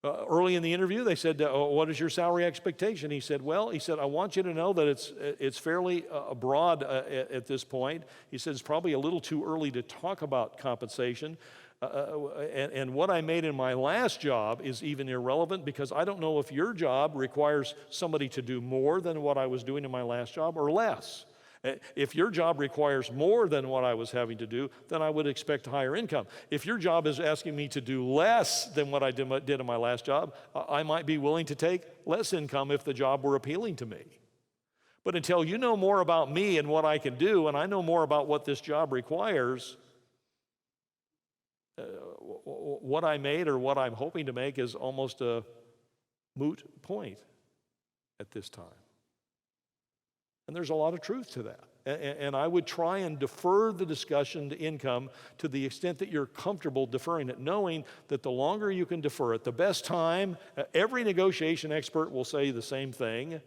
Early in the interview, they said, what is your salary expectation? He said, I want you to know that it's fairly broad at this point. He said, it's probably a little too early to talk about compensation. And what I made in my last job is even irrelevant because I don't know if your job requires somebody to do more than what I was doing in my last job or less. If your job requires more than what I was having to do, then I would expect higher income. If your job is asking me to do less than what I did in my last job, I might be willing to take less income if the job were appealing to me. But until you know more about me and what I can do, and I know more about what this job requires, what I made or what I'm hoping to make is almost a moot point at this time. And there's a lot of truth to that. And I would try and defer the discussion to income to the extent that you're comfortable deferring it, knowing that the longer you can defer it, the best time, every negotiation expert will say the same thing.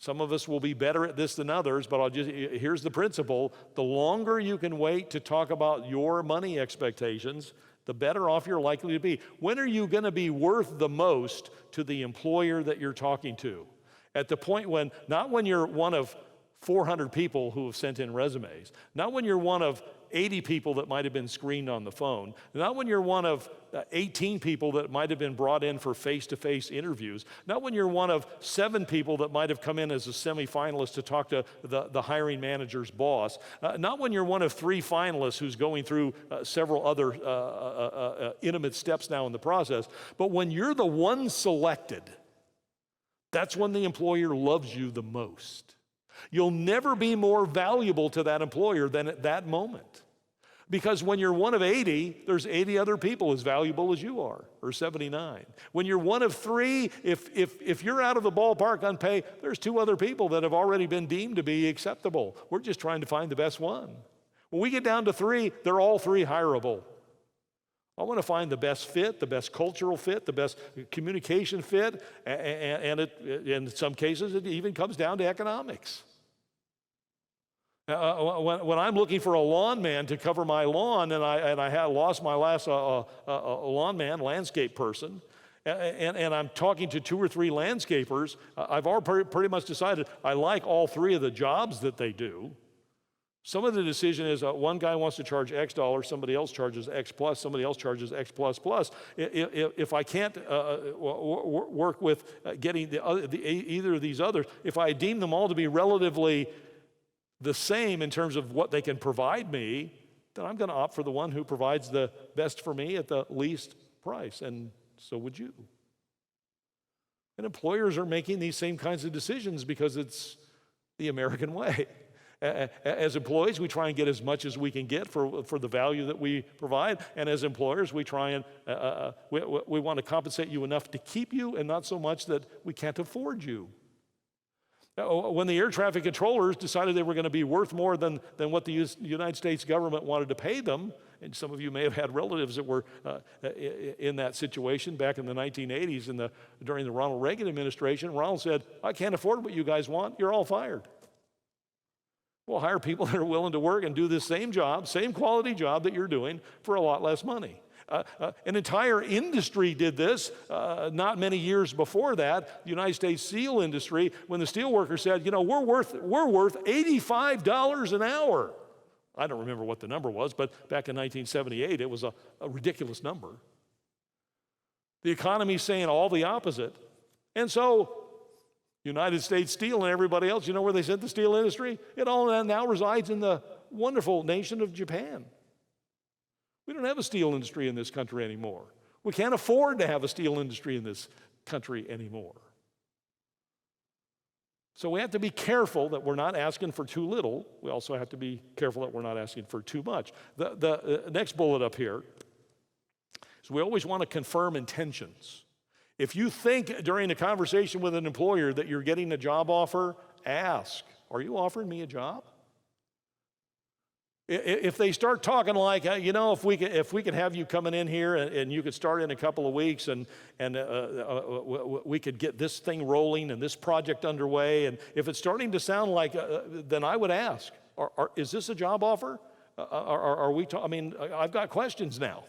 Some of us will be better at this than others, but here's the principle. The longer you can wait to talk about your money expectations, the better off you're likely to be. When are you going to be worth the most to the employer that you're talking to? At the point when, not when you're one of 400 people who have sent in resumes, not when you're one of 80 people that might have been screened on the phone, not when you're one of 18 people that might have been brought in for face-to-face interviews, not when you're one of 7 people that might have come in as a semifinalist to talk to the hiring manager's boss, not when you're one of 3 finalists who's going through several other intimate steps now in the process, but when you're the one selected, that's when the employer loves you the most. You'll never be more valuable to that employer than at that moment. Because when you're one of 80, there's 80 other people as valuable as you are, or 79. When you're one of 3, if you're out of the ballpark on pay, there's 2 other people that have already been deemed to be acceptable. We're just trying to find the best one. When we get down to 3, they're all 3 hireable. I want to find the best fit, the best cultural fit, the best communication fit, and in some cases, it even comes down to economics. When I'm looking for a lawn man to cover my lawn, and I had lost my last lawn man, landscape person, and I'm talking to 2 or 3 landscapers, I've already pretty much decided I like all 3 of the jobs that they do. Some of the decision is one guy wants to charge X dollars, somebody else charges X plus, somebody else charges X plus plus. If I can't work with getting either of these others, if I deem them all to be relatively the same in terms of what they can provide me, then I'm going to opt for the one who provides the best for me at the least price, and so would you. And employers are making these same kinds of decisions because it's the American way. As employees, we try and get as much as we can get for the value that we provide, and as employers, we try and we want to compensate you enough to keep you, and not so much that we can't afford you. When the air traffic controllers decided they were going to be worth more than what the United States government wanted to pay them, and some of you may have had relatives that were in that situation back in the 1980s during the Ronald Reagan administration, Ronald said, I can't afford what you guys want, you're all fired. We'll hire people that are willing to work and do the same job, same quality job that you're doing for a lot less money. An entire industry did this not many years before that, the United States steel industry, when the steel workers said, we're worth $85 an hour. I don't remember what the number was, but back in 1978, it was a ridiculous number. The economy's saying all the opposite. And so United States Steel and everybody else, you know where they sent the steel industry? It all now resides in the wonderful nation of Japan. We don't have a steel industry in this country anymore. We can't afford to have a steel industry in this country anymore. So we have to be careful that we're not asking for too little. We also have to be careful that we're not asking for too much. The next bullet up here is we always want to confirm intentions. If you think during a conversation with an employer that you're getting a job offer, ask, are you offering me a job? If they start talking like, if we could have you coming in here and you could start in a couple of weeks and we could get this thing rolling and this project underway, and if it's starting to sound like, then I would ask, is this a job offer? I've got questions now.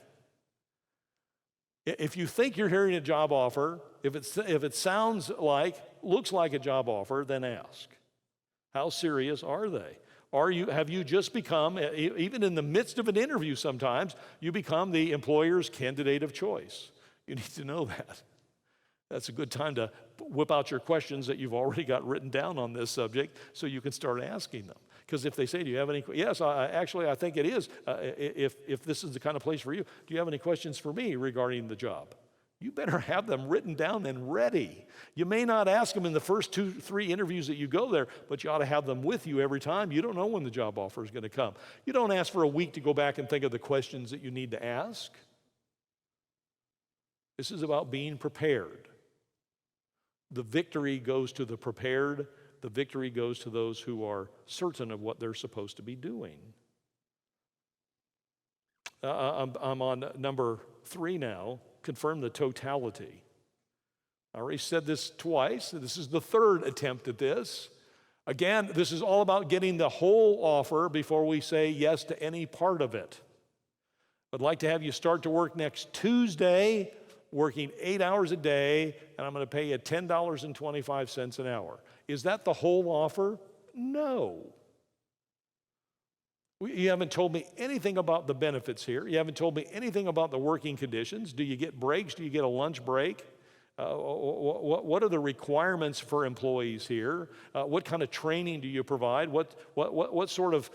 If you think you're hearing a job offer, if it sounds like, looks like a job offer, then ask. How serious are they? Have you just become, even in the midst of an interview sometimes, you become the employer's candidate of choice? You need to know that. That's a good time to whip out your questions that you've already got written down on this subject so you can start asking them. Because if they say, do you have any, yes, I think it is. If this is the kind of place for you, do you have any questions for me regarding the job? You better have them written down and ready. You may not ask them in the first 2-3 interviews that you go there, but you ought to have them with you every time. You don't know when the job offer is going to come. You don't ask for a week to go back and think of the questions that you need to ask. This is about being prepared. The victory goes to the prepared. The victory goes to those who are certain of what they're supposed to be doing. I'm on number 3 now. Confirm the totality. I already said this twice. This is the third attempt at this. Again, this is all about getting the whole offer before we say yes to any part of it. I'd like to have you start to work next Tuesday, working 8 hours a day, and I'm going to pay you $10.25 an hour. Is that the whole offer? No. You haven't told me anything about the benefits here. You haven't told me anything about the working conditions. Do you get breaks? Do you get a lunch break? What are the requirements for employees here? What kind of training do you provide? What sort of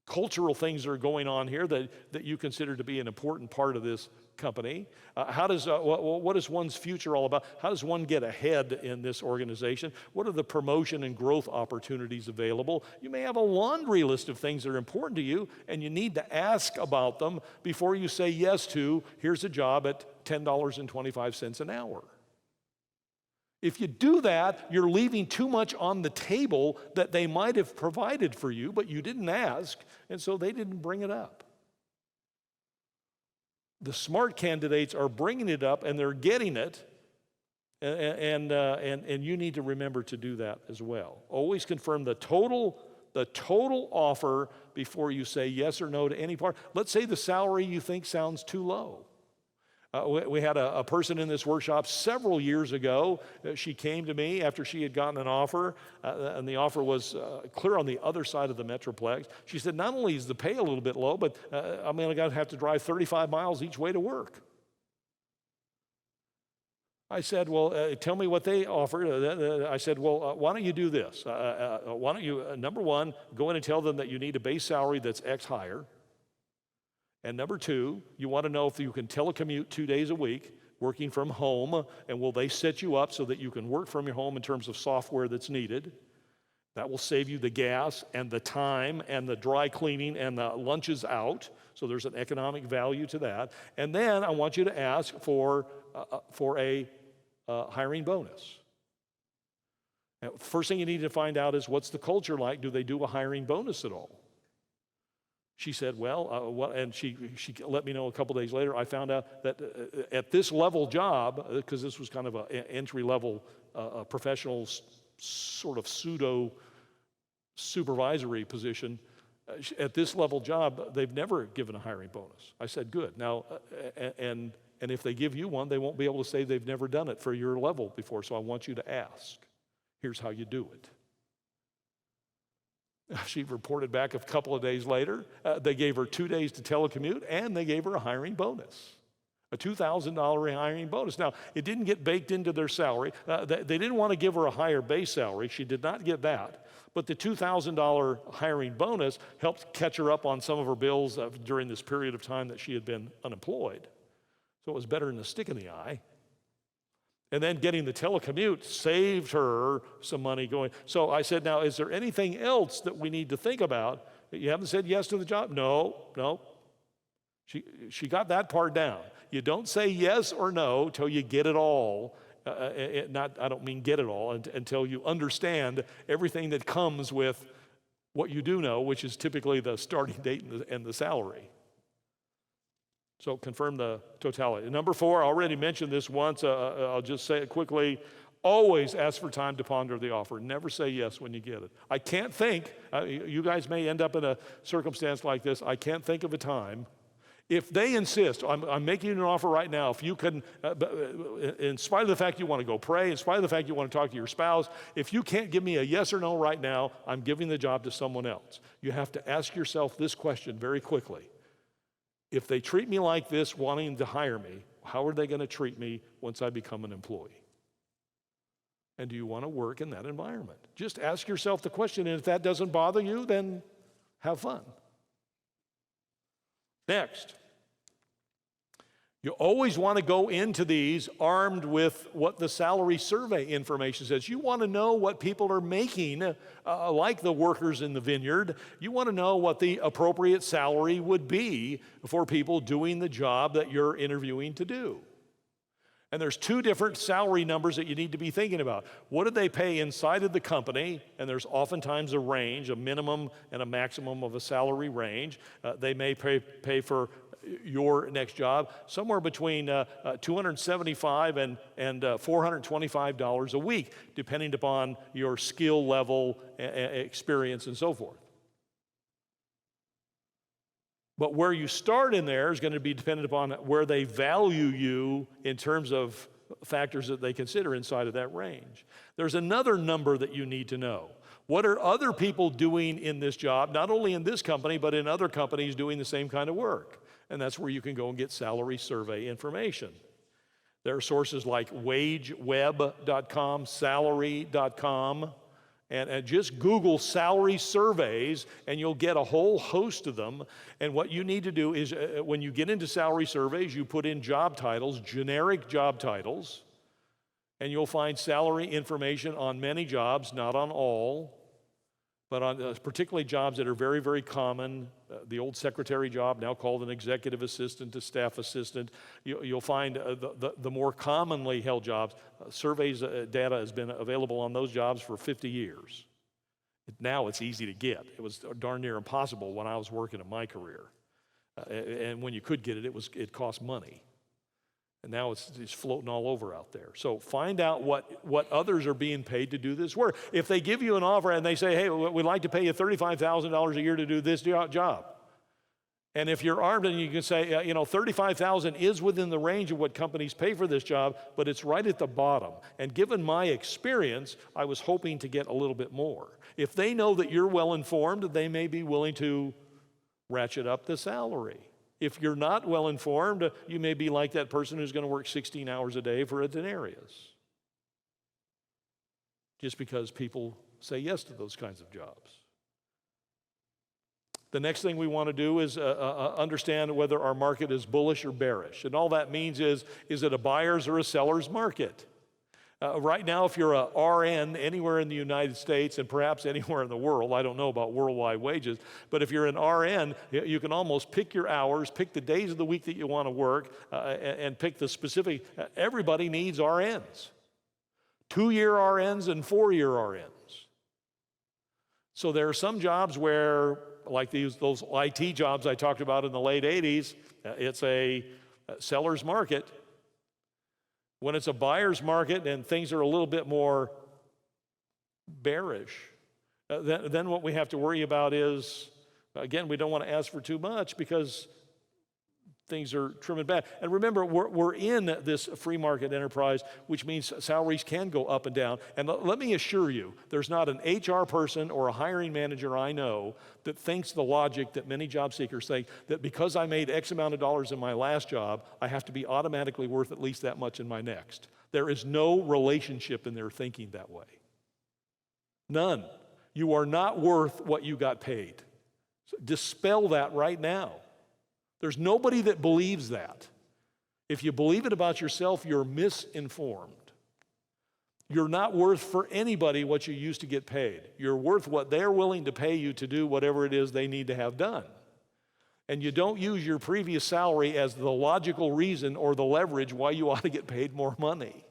cultural things are going on here that you consider to be an important part of this company? What is one's future all about? How does one get ahead in this organization? What are the promotion and growth opportunities available? You may have a laundry list of things that are important to you, and you need to ask about them before you say yes to, here's a job at $10.25 an hour. If you do that, you're leaving too much on the table that they might have provided for you, but you didn't ask, and so they didn't bring it up. The smart candidates are bringing it up, and they're getting it, and you need to remember to do that as well. Always confirm the total offer before you say yes or no to any part. Let's say the salary you think sounds too low. We had a person in this workshop several years ago. She came to me after she had gotten an offer, and the offer was clear on the other side of the Metroplex. She said, not only is the pay a little bit low, but I'm going to have to drive 35 miles each way to work. I said, well, tell me what they offered. I said, well, why don't you do this? Why don't you, number one, go in and tell them that you need a base salary that's X higher. And number two, you want to know if you can telecommute 2 days a week, working from home, and will they set you up so that you can work from your home in terms of software that's needed? That will save you the gas and the time and the dry cleaning and the lunches out. So there's an economic value to that. And then I want you to ask for a hiring bonus. Now, first thing you need to find out is, what's the culture like? Do they do a hiring bonus at all? She said, well, and she let me know a couple days later. I found out that at this level job, because this was kind of an entry-level professional sort of pseudo supervisory position, at this level job, they've never given a hiring bonus. I said, good. Now, and if they give you one, they won't be able to say they've never done it for your level before, so I want you to ask. Here's how you do it. She reported back a couple of days later. They gave her 2 days to telecommute, and they gave her a hiring bonus, a $2,000 hiring bonus. Now, it didn't get baked into their salary. They didn't want to give her a higher base salary. She did not get that. But the $2,000 hiring bonus helped catch her up on some of her bills during this period of time that she had been unemployed. So it was better than a stick in the eye. And then getting the telecommute saved her some money going. So I said, now, is there anything else that we need to think about? You haven't said yes to the job? No. She got that part down. You don't say yes or no till you get it all. I don't mean get it all, until you understand everything that comes with what you do know, which is typically the starting date and the salary. So confirm the totality. Number 4, I already mentioned this once. I'll just say it quickly. Always ask for time to ponder the offer. Never say yes when you get it. I can't think, you guys may end up in a circumstance like this. I can't think of a time. If they insist, I'm making an offer right now, if you can, in spite of the fact you want to go pray, in spite of the fact you want to talk to your spouse, if you can't give me a yes or no right now, I'm giving the job to someone else. You have to ask yourself this question very quickly. If they treat me like this, wanting to hire me, how are they going to treat me once I become an employee? And do you want to work in that environment? Just ask yourself the question, and if that doesn't bother you, then have fun. Next, you always want to go into these armed with what the salary survey information says. You want to know what people are making, like the workers in the vineyard. You want to know what the appropriate salary would be for people doing the job that you're interviewing to do. And there's 2 different salary numbers that you need to be thinking about. What do they pay inside of the company? And there's oftentimes a range, a minimum and a maximum of a salary range. They may pay for your next job, somewhere between $275 and $425 a week, depending upon your skill level, experience, and so forth. But where you start in there is going to be dependent upon where they value you in terms of factors that they consider inside of that range. There's another number that you need to know. What are other people doing in this job, not only in this company, but in other companies doing the same kind of work? And that's where you can go and get salary survey information. There are sources like wageweb.com, salary.com, and just Google salary surveys, and you'll get a whole host of them. And what you need to do is, when you get into salary surveys, you put in job titles, generic job titles, and you'll find salary information on many jobs, not on all, but on particularly jobs that are very, very common. The old secretary job, now called an executive assistant to staff assistant. You'll find the more commonly held jobs. Surveys data has been available on those jobs for 50 years. Now it's easy to get. It was darn near impossible when I was working in my career. And when you could get it, it cost money. And now it's floating all over out there. So find out what others are being paid to do this work. If they give you an offer and they say, hey, we'd like to pay you $35,000 a year to do this job. And if you're armed and you can say, $35,000 is within the range of what companies pay for this job, but it's right at the bottom. And given my experience, I was hoping to get a little bit more. If they know that you're well informed, they may be willing to ratchet up the salary. If you're not well informed, you may be like that person who's going to work 16 hours a day for a denarius. Just because people say yes to those kinds of jobs. The next thing we want to do is understand whether our market is bullish or bearish. And all that means is it a buyer's or a seller's market? Right now, if you're a RN anywhere in the United States and perhaps anywhere in the world, I don't know about worldwide wages, but if you're an RN, you can almost pick your hours, pick the days of the week that you want to work, and pick the specific. Everybody needs RNs. 2-year RNs and 4-year RNs. So there are some jobs where, like those IT jobs I talked about in the late 80s, it's a seller's market. When it's a buyer's market and things are a little bit more bearish, then what we have to worry about is, again, we don't want to ask for too much because things are trim and bad. And remember, we're in this free market enterprise, which means salaries can go up and down. And let me assure you, there's not an HR person or a hiring manager I know that thinks the logic that many job seekers think, that because I made X amount of dollars in my last job, I have to be automatically worth at least that much in my next. There is no relationship in their thinking that way. None. You are not worth what you got paid. So dispel that right now. There's nobody that believes that. If you believe it about yourself, you're misinformed. You're not worth for anybody what you used to get paid. You're worth what they're willing to pay you to do whatever it is they need to have done. And you don't use your previous salary as the logical reason or the leverage why you ought to get paid more money.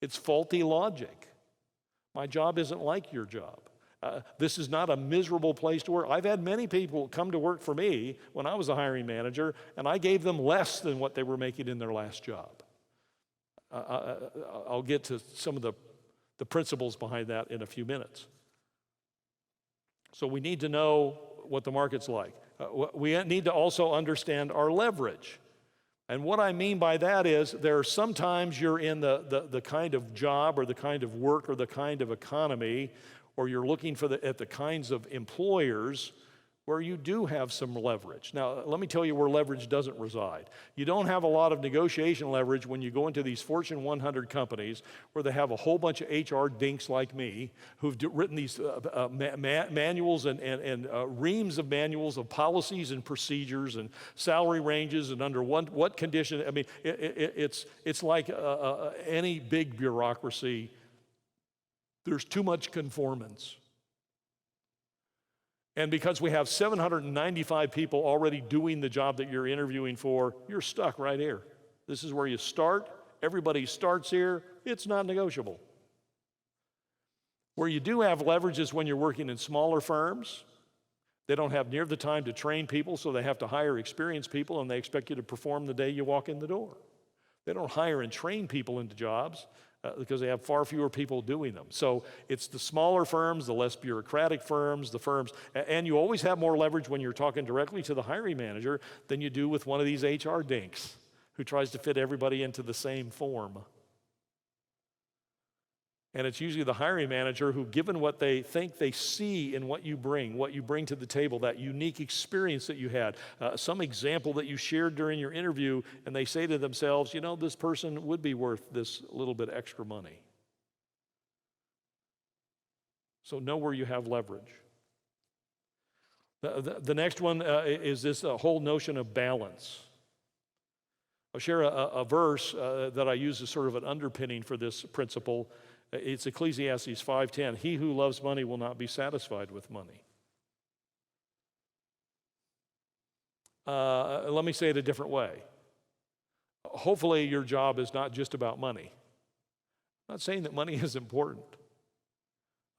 It's faulty logic. My job isn't like your job. This is not a miserable place to work. I've had many people come to work for me when I was a hiring manager, and I gave them less than what they were making in their last job. I'll get to some of the principles behind that in a few minutes. So we need to know what the market's like. We need to also understand our leverage. And what I mean by that is there are sometimes you're in the kind of job or the kind of work or the kind of economy, or you're looking at the kinds of employers where you do have some leverage. Now, let me tell you where leverage doesn't reside. You don't have a lot of negotiation leverage when you go into these Fortune 100 companies where they have a whole bunch of HR dinks like me who've written these manuals and reams of manuals of policies and procedures and salary ranges and under what condition. I mean, it's like any big bureaucracy. There's too much conformance. And because we have 795 people already doing the job that you're interviewing for, you're stuck right here. This is where you start. Everybody starts here. It's not negotiable. Where you do have leverage is when you're working in smaller firms. They don't have near the time to train people, so they have to hire experienced people, and they expect you to perform the day you walk in the door. They don't hire and train people into jobs because they have far fewer people doing them. So it's the smaller firms, the less bureaucratic firms, the firms, and you always have more leverage when you're talking directly to the hiring manager than you do with one of these HR dinks who tries to fit everybody into the same form. And it's usually the hiring manager who, given what they think they see in what you bring to the table, that unique experience that you had, some example that you shared during your interview, and they say to themselves, you know, this person would be worth this little bit extra money. So know where you have leverage. The next one is this whole notion of balance. I'll share a verse that I use as sort of an underpinning for this principle. It's Ecclesiastes 5:10. He who loves money will not be satisfied with money. Let me say it a different way. Hopefully your job is not just about money. I'm not saying that money is important.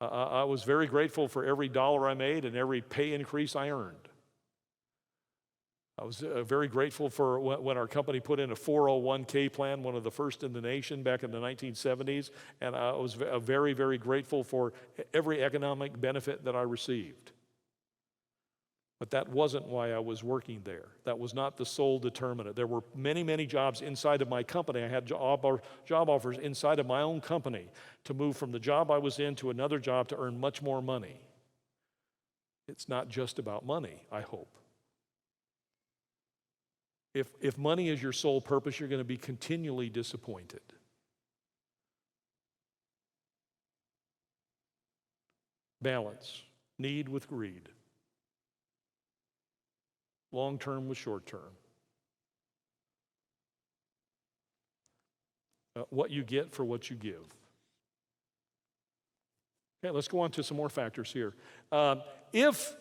I was very grateful for every dollar I made and every pay increase I earned. I was very grateful for when our company put in a 401k plan, one of the first in the nation back in the 1970s, and I was very, very grateful for every economic benefit that I received. But that wasn't why I was working there. That was not the sole determinant. There were many, many jobs inside of my company. I had job offers inside of my own company to move from the job I was in to another job to earn much more money. It's not just about money, I hope. If money is your sole purpose, you're going to be continually disappointed. Balance, need with greed. Long term with short term. What you get for what you give. Okay, let's go on to some more factors here. If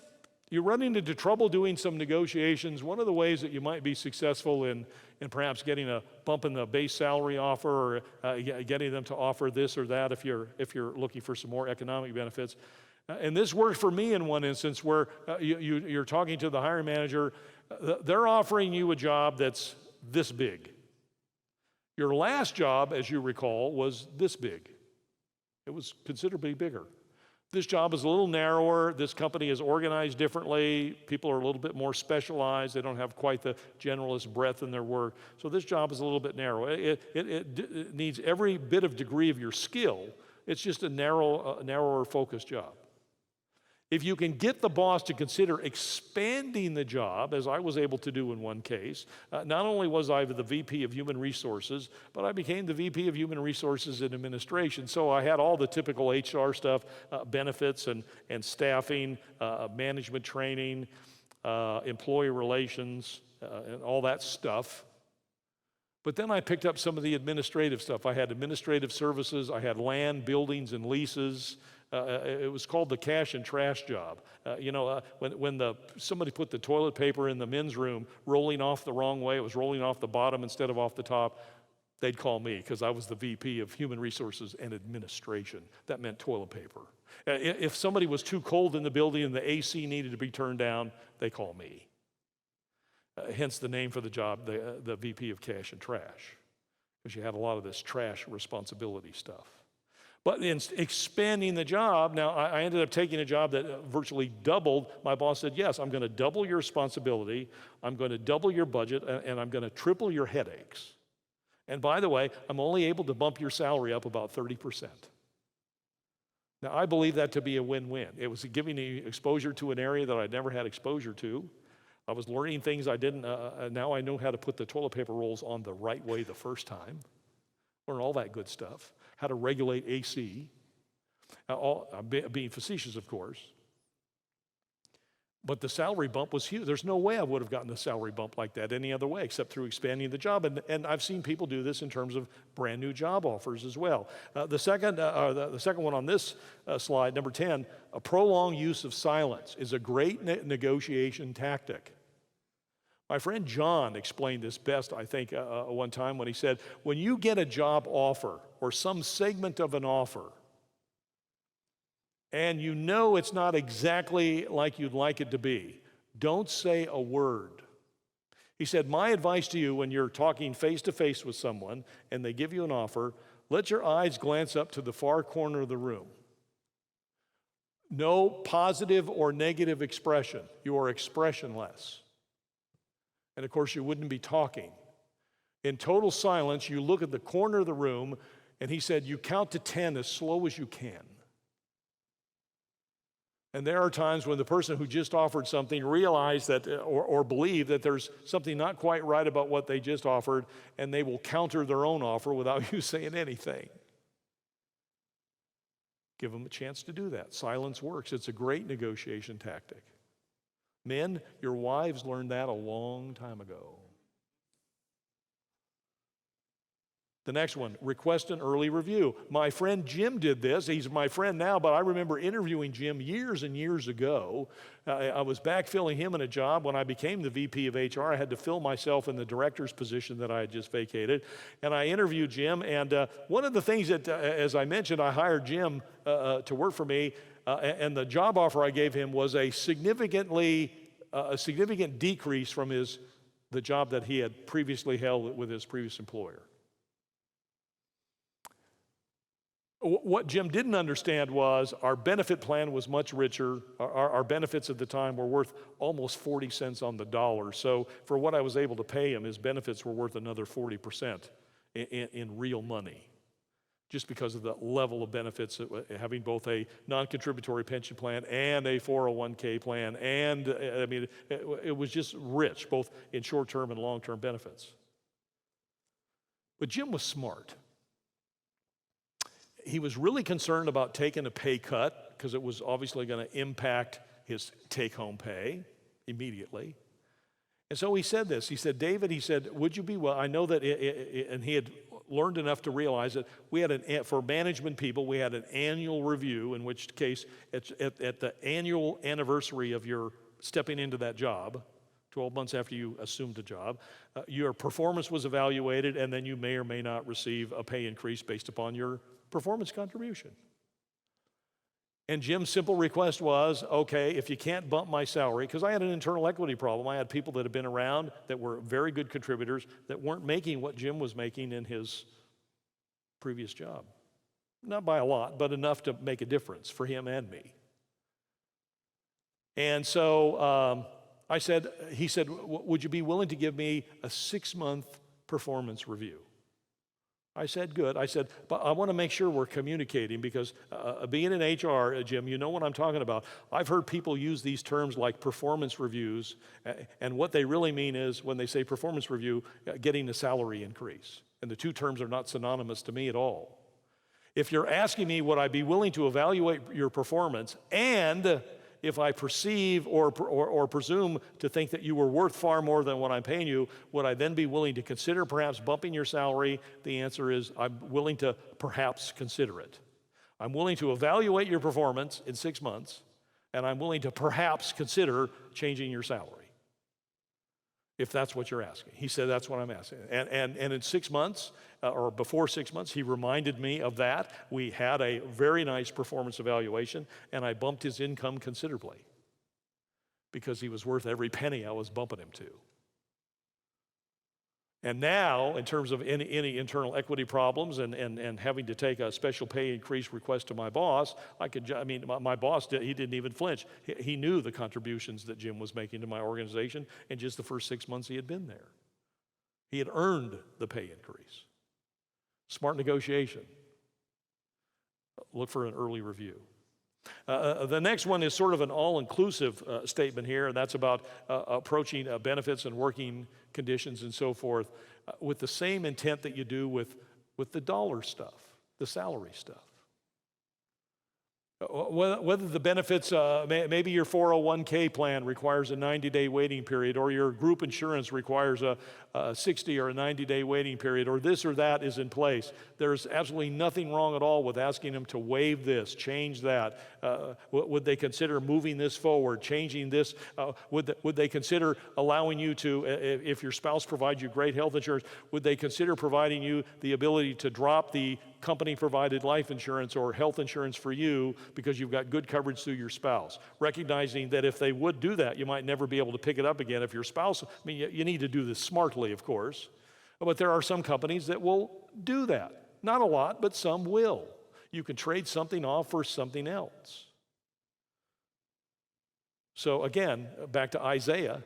you're running into trouble doing some negotiations, one of the ways that you might be successful in perhaps getting a bump in the base salary offer, or getting them to offer this or that if you're looking for some more economic benefits. And this worked for me in one instance where you're talking to the hiring manager. They're offering you a job that's this big. Your last job, as you recall, was this big. It was considerably bigger. This job is a little narrower. This company is organized differently. People are a little bit more specialized. They don't have quite the generalist breadth in their work. So this job is a little bit narrow. It needs every bit of degree of your skill. It's just a narrower focused job. If you can get the boss to consider expanding the job, as I was able to do in one case, not only was I the VP of Human Resources, but I became the VP of Human Resources and Administration. So I had all the typical HR stuff, benefits and staffing, management training, employee relations, and all that stuff. But then I picked up some of the administrative stuff. I had administrative services, I had land, buildings, and leases. It was called the cash and trash job. When somebody put the toilet paper in the men's room rolling off the wrong way, it was rolling off the bottom instead of off the top, they'd call me because I was the VP of Human Resources and Administration. That meant toilet paper. If somebody was too cold in the building and the AC needed to be turned down, they call me. Hence the name for the job, the VP of Cash and Trash, because you had a lot of this trash responsibility stuff. But in expanding the job, now I ended up taking a job that virtually doubled. My boss said, yes, I'm going to double your responsibility, I'm going to double your budget, and I'm going to triple your headaches. And by the way, I'm only able to bump your salary up about 30%. Now, I believe that to be a win-win. It was giving me exposure to an area that I'd never had exposure to. I was learning things I didn't, now I know how to put the toilet paper rolls on the right way the first time. Learn all that good stuff. How to regulate AC. I'm being facetious, of course. But the salary bump was huge. There's no way I would have gotten a salary bump like that any other way except through expanding the job. And I've seen people do this in terms of brand new job offers as well. The second one on this slide, number 10, a prolonged use of silence is a great negotiation tactic. My friend John explained this best, I think, one time when he said, when you get a job offer or some segment of an offer, and you know it's not exactly like you'd like it to be, don't say a word. He said, my advice to you when you're talking face to face with someone and they give you an offer, let your eyes glance up to the far corner of the room. No positive or negative expression. You are expressionless. And of course, you wouldn't be talking. In total silence, you look at the corner of the room, and he said, you count to 10 as slow as you can. And there are times when the person who just offered something realize that, or believe that there's something not quite right about what they just offered, and they will counter their own offer without you saying anything. Give them a chance to do that. Silence works. It's a great negotiation tactic. Men, your wives learned that a long time ago. The next one, request an early review. My friend Jim did this. He's my friend now, but I remember interviewing Jim years and years ago. I was backfilling him in a job. When I became the VP of HR, I had to fill myself in the director's position that I had just vacated. And I interviewed Jim, and one of the things that, as I mentioned, I hired Jim to work for me, and the job offer I gave him was a significant decrease from the job that he had previously held with his previous employer. What Jim didn't understand was our benefit plan was much richer. Our benefits at the time were worth almost 40 cents on the dollar. So for what I was able to pay him, his benefits were worth another 40% in real money, just because of the level of benefits, having both a non-contributory pension plan and a 401k plan. And I mean, it was just rich, both in short-term and long-term benefits. But Jim was smart. He was really concerned about taking a pay cut because it was obviously going to impact his take-home pay immediately. And so he said this. He said, David, he said, would you be well? I know that, and he had learned enough to realize that we had for management people, we had an annual review, in which case at the annual anniversary of your stepping into that job, 12 months after you assumed a job, your performance was evaluated, and then you may or may not receive a pay increase based upon your performance contribution. And Jim's simple request was, okay, if you can't bump my salary, because I had an internal equity problem. I had people that had been around that were very good contributors that weren't making what Jim was making in his previous job. Not by a lot, but enough to make a difference for him and me. And so he said, would you be willing to give me a 6-month performance review? I said, good. I said, but I want to make sure we're communicating because being in HR, Jim, you know what I'm talking about. I've heard people use these terms like performance reviews, and what they really mean is when they say performance review, getting a salary increase. And the two terms are not synonymous to me at all. If you're asking me, would I be willing to evaluate your performance, and if I perceive or presume to think that you were worth far more than what I'm paying you, would I then be willing to consider perhaps bumping your salary? The answer is I'm willing to perhaps consider it. I'm willing to evaluate your performance in 6 months, and I'm willing to perhaps consider changing your salary, if that's what you're asking. He said, that's what I'm asking. And in 6 months, or before 6 months, he reminded me of that. We had a very nice performance evaluation, and I bumped his income considerably because he was worth every penny I was bumping him to. And now, in terms of any internal equity problems and having to take a special pay increase request to my boss, my boss, he didn't even flinch. He knew the contributions that Jim was making to my organization in just the first 6 months he had been there. He had earned the pay increase. Smart negotiation. Look for an early review. The next one is sort of an all-inclusive statement here, and that's about approaching benefits and working conditions and so forth with the same intent that you do with the dollar stuff, the salary stuff. Whether the benefits, maybe your 401k plan requires a 90-day waiting period, or your group insurance requires a 60 or a 90-day waiting period, or this or that is in place. There's absolutely nothing wrong at all with asking them to waive this, change that, Would they consider moving this forward, changing this? Would they consider allowing you to, if your spouse provides you great health insurance, would they consider providing you the ability to drop the company-provided life insurance or health insurance for you because you've got good coverage through your spouse? Recognizing that if they would do that, you might never be able to pick it up again if your spouse, I mean, you need to do this smartly, of course, but there are some companies that will do that. Not a lot, but some will. You can trade something off for something else. So again, back to Isaiah,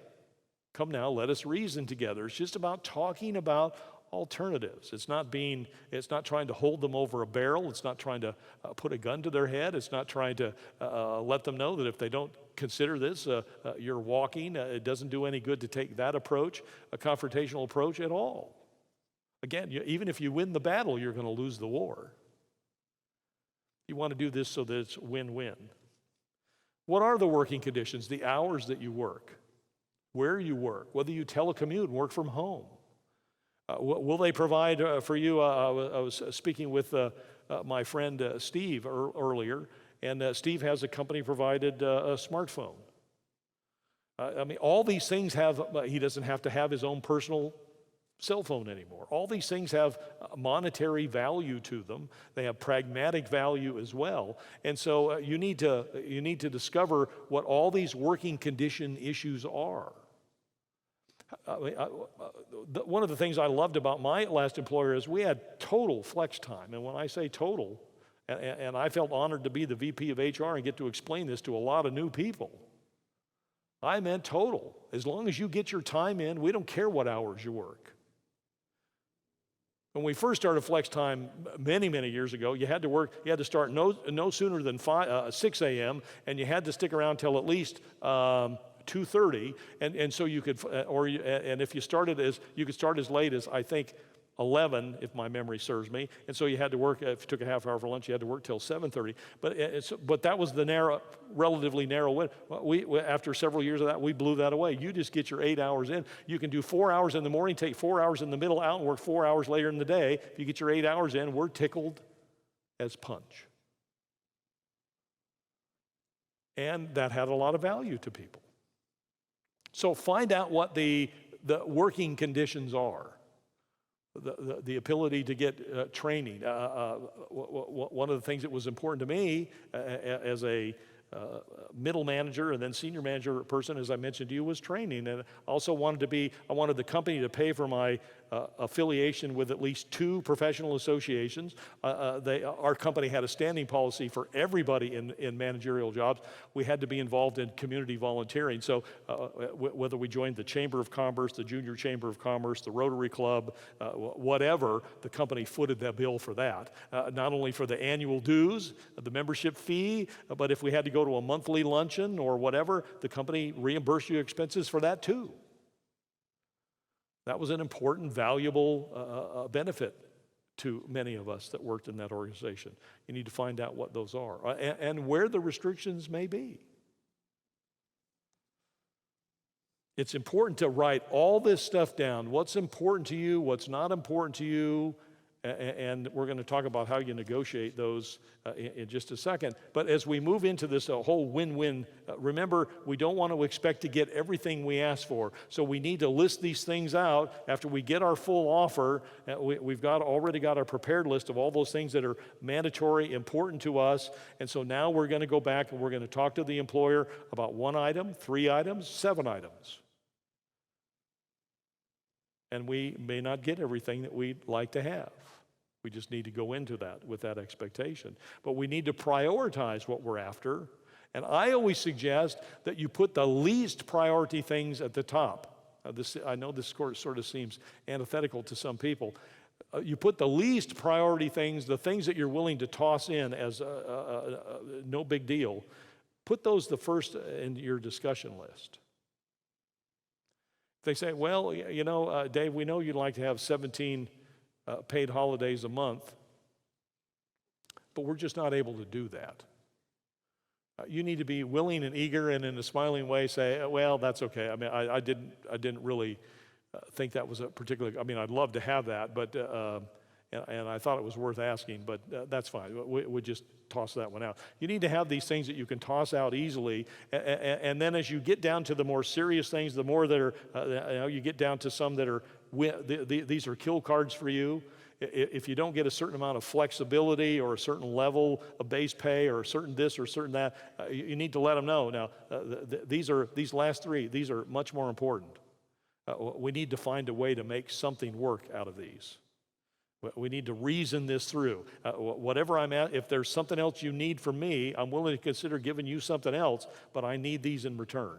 come now, let us reason together. It's just about talking about alternatives. It's not trying to hold them over a barrel. It's not trying to put a gun to their head. It's not trying to let them know that if they don't consider this, you're walking. It doesn't do any good to take that approach, a confrontational approach at all. Again, even if you win the battle, you're going to lose the war. You want to do this so that it's win-win. What are the working conditions? The hours that you work, where you work, whether you telecommute and work from home. Will they provide for you? I was speaking with my friend Steve earlier, and Steve has a company-provided a smartphone. I mean, all these things he doesn't have to have his own personal cell phone anymore. All these things have monetary value to them. They have pragmatic value as well. And so you need to discover what all these working condition issues are. One of the things I loved about my last employer is we had total flex time. And when I say total, and I felt honored to be the VP of HR and get to explain this to a lot of new people, I meant total. As long as you get your time in, we don't care what hours you work. When we first started flex time many, many years ago, you had to start no sooner than 6 a.m., and you had to stick around till at least 2:30, and so you could, and if you could start as late as, I think, 11, if my memory serves me, and so you had to work, if you took a half hour for lunch, you had to work till 7:30, but that was the relatively narrow window. After several years of that, we blew that away. You just get your 8 hours in. You can do 4 hours in the morning, take 4 hours in the middle out, and work 4 hours later in the day. If you get your 8 hours in, we're tickled as punch. And that had a lot of value to people. So find out what the working conditions are. The ability to get training. One of the things that was important to me as a middle manager and then senior manager person, as I mentioned to you, was training. And I also wanted the company to pay for my affiliation with at least 2 professional associations. Our company had a standing policy for everybody in managerial jobs. We had to be involved in community volunteering. So whether we joined the Chamber of Commerce, the Junior Chamber of Commerce, the Rotary Club, whatever, the company footed that bill for that. Not only for the annual dues, the membership fee, but if we had to go to a monthly luncheon or whatever, the company reimbursed you expenses for that too. That was an important, valuable benefit to many of us that worked in that organization. You need to find out what those are and where the restrictions may be. It's important to write all this stuff down. What's important to you, what's not important to you, and we're going to talk about how you negotiate those in just a second. But as we move into this whole win-win, remember, we don't want to expect to get everything we ask for. So we need to list these things out. After we get our full offer, we've already got our prepared list of all those things that are mandatory, important to us. And so now we're going to go back and we're going to talk to the employer about 1 item, 3 items, 7 items. And we may not get everything that we'd like to have. We just need to go into that with that expectation. But we need to prioritize what we're after. And I always suggest that you put the least priority things at the top. I know this sort of seems antithetical to some people. You put the least priority things, the things that you're willing to toss in as no big deal, put those the first in your discussion list. They say, well, you know, Dave, we know you'd like to have 17 paid holidays a month, but we're just not able to do that. You need to be willing and eager and in a smiling way say, well, that's okay. I mean, I didn't really think that was a particular, I mean, I'd love to have that, but and I thought it was worth asking, but that's fine. We'll just toss that one out. You need to have these things that you can toss out easily, and then as you get down to the more serious things, the more that are, you get down to some that are, these are kill cards for you. If you don't get a certain amount of flexibility or a certain level of base pay or a certain this or certain that, you need to let them know. Now, these last three, these are much more important. We need to find a way to make something work out of these. We need to reason this through. Whatever I'm at, if there's something else you need from me, I'm willing to consider giving you something else, but I need these in return.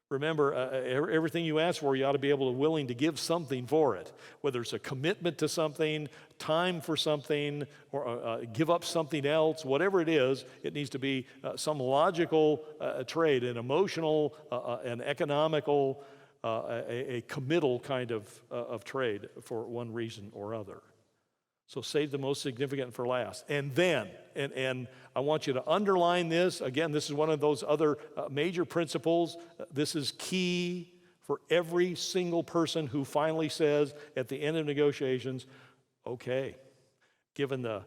Remember, everything you ask for, you ought to be willing to give something for it, whether it's a commitment to something, time for something, or give up something else, whatever it is, it needs to be some logical trade, an emotional, an economical, a committal kind of trade for one reason or other. So save the most significant for last. And then, and I want you to underline this. Again, this is one of those other major principles. This is key for every single person who finally says at the end of negotiations, okay, given the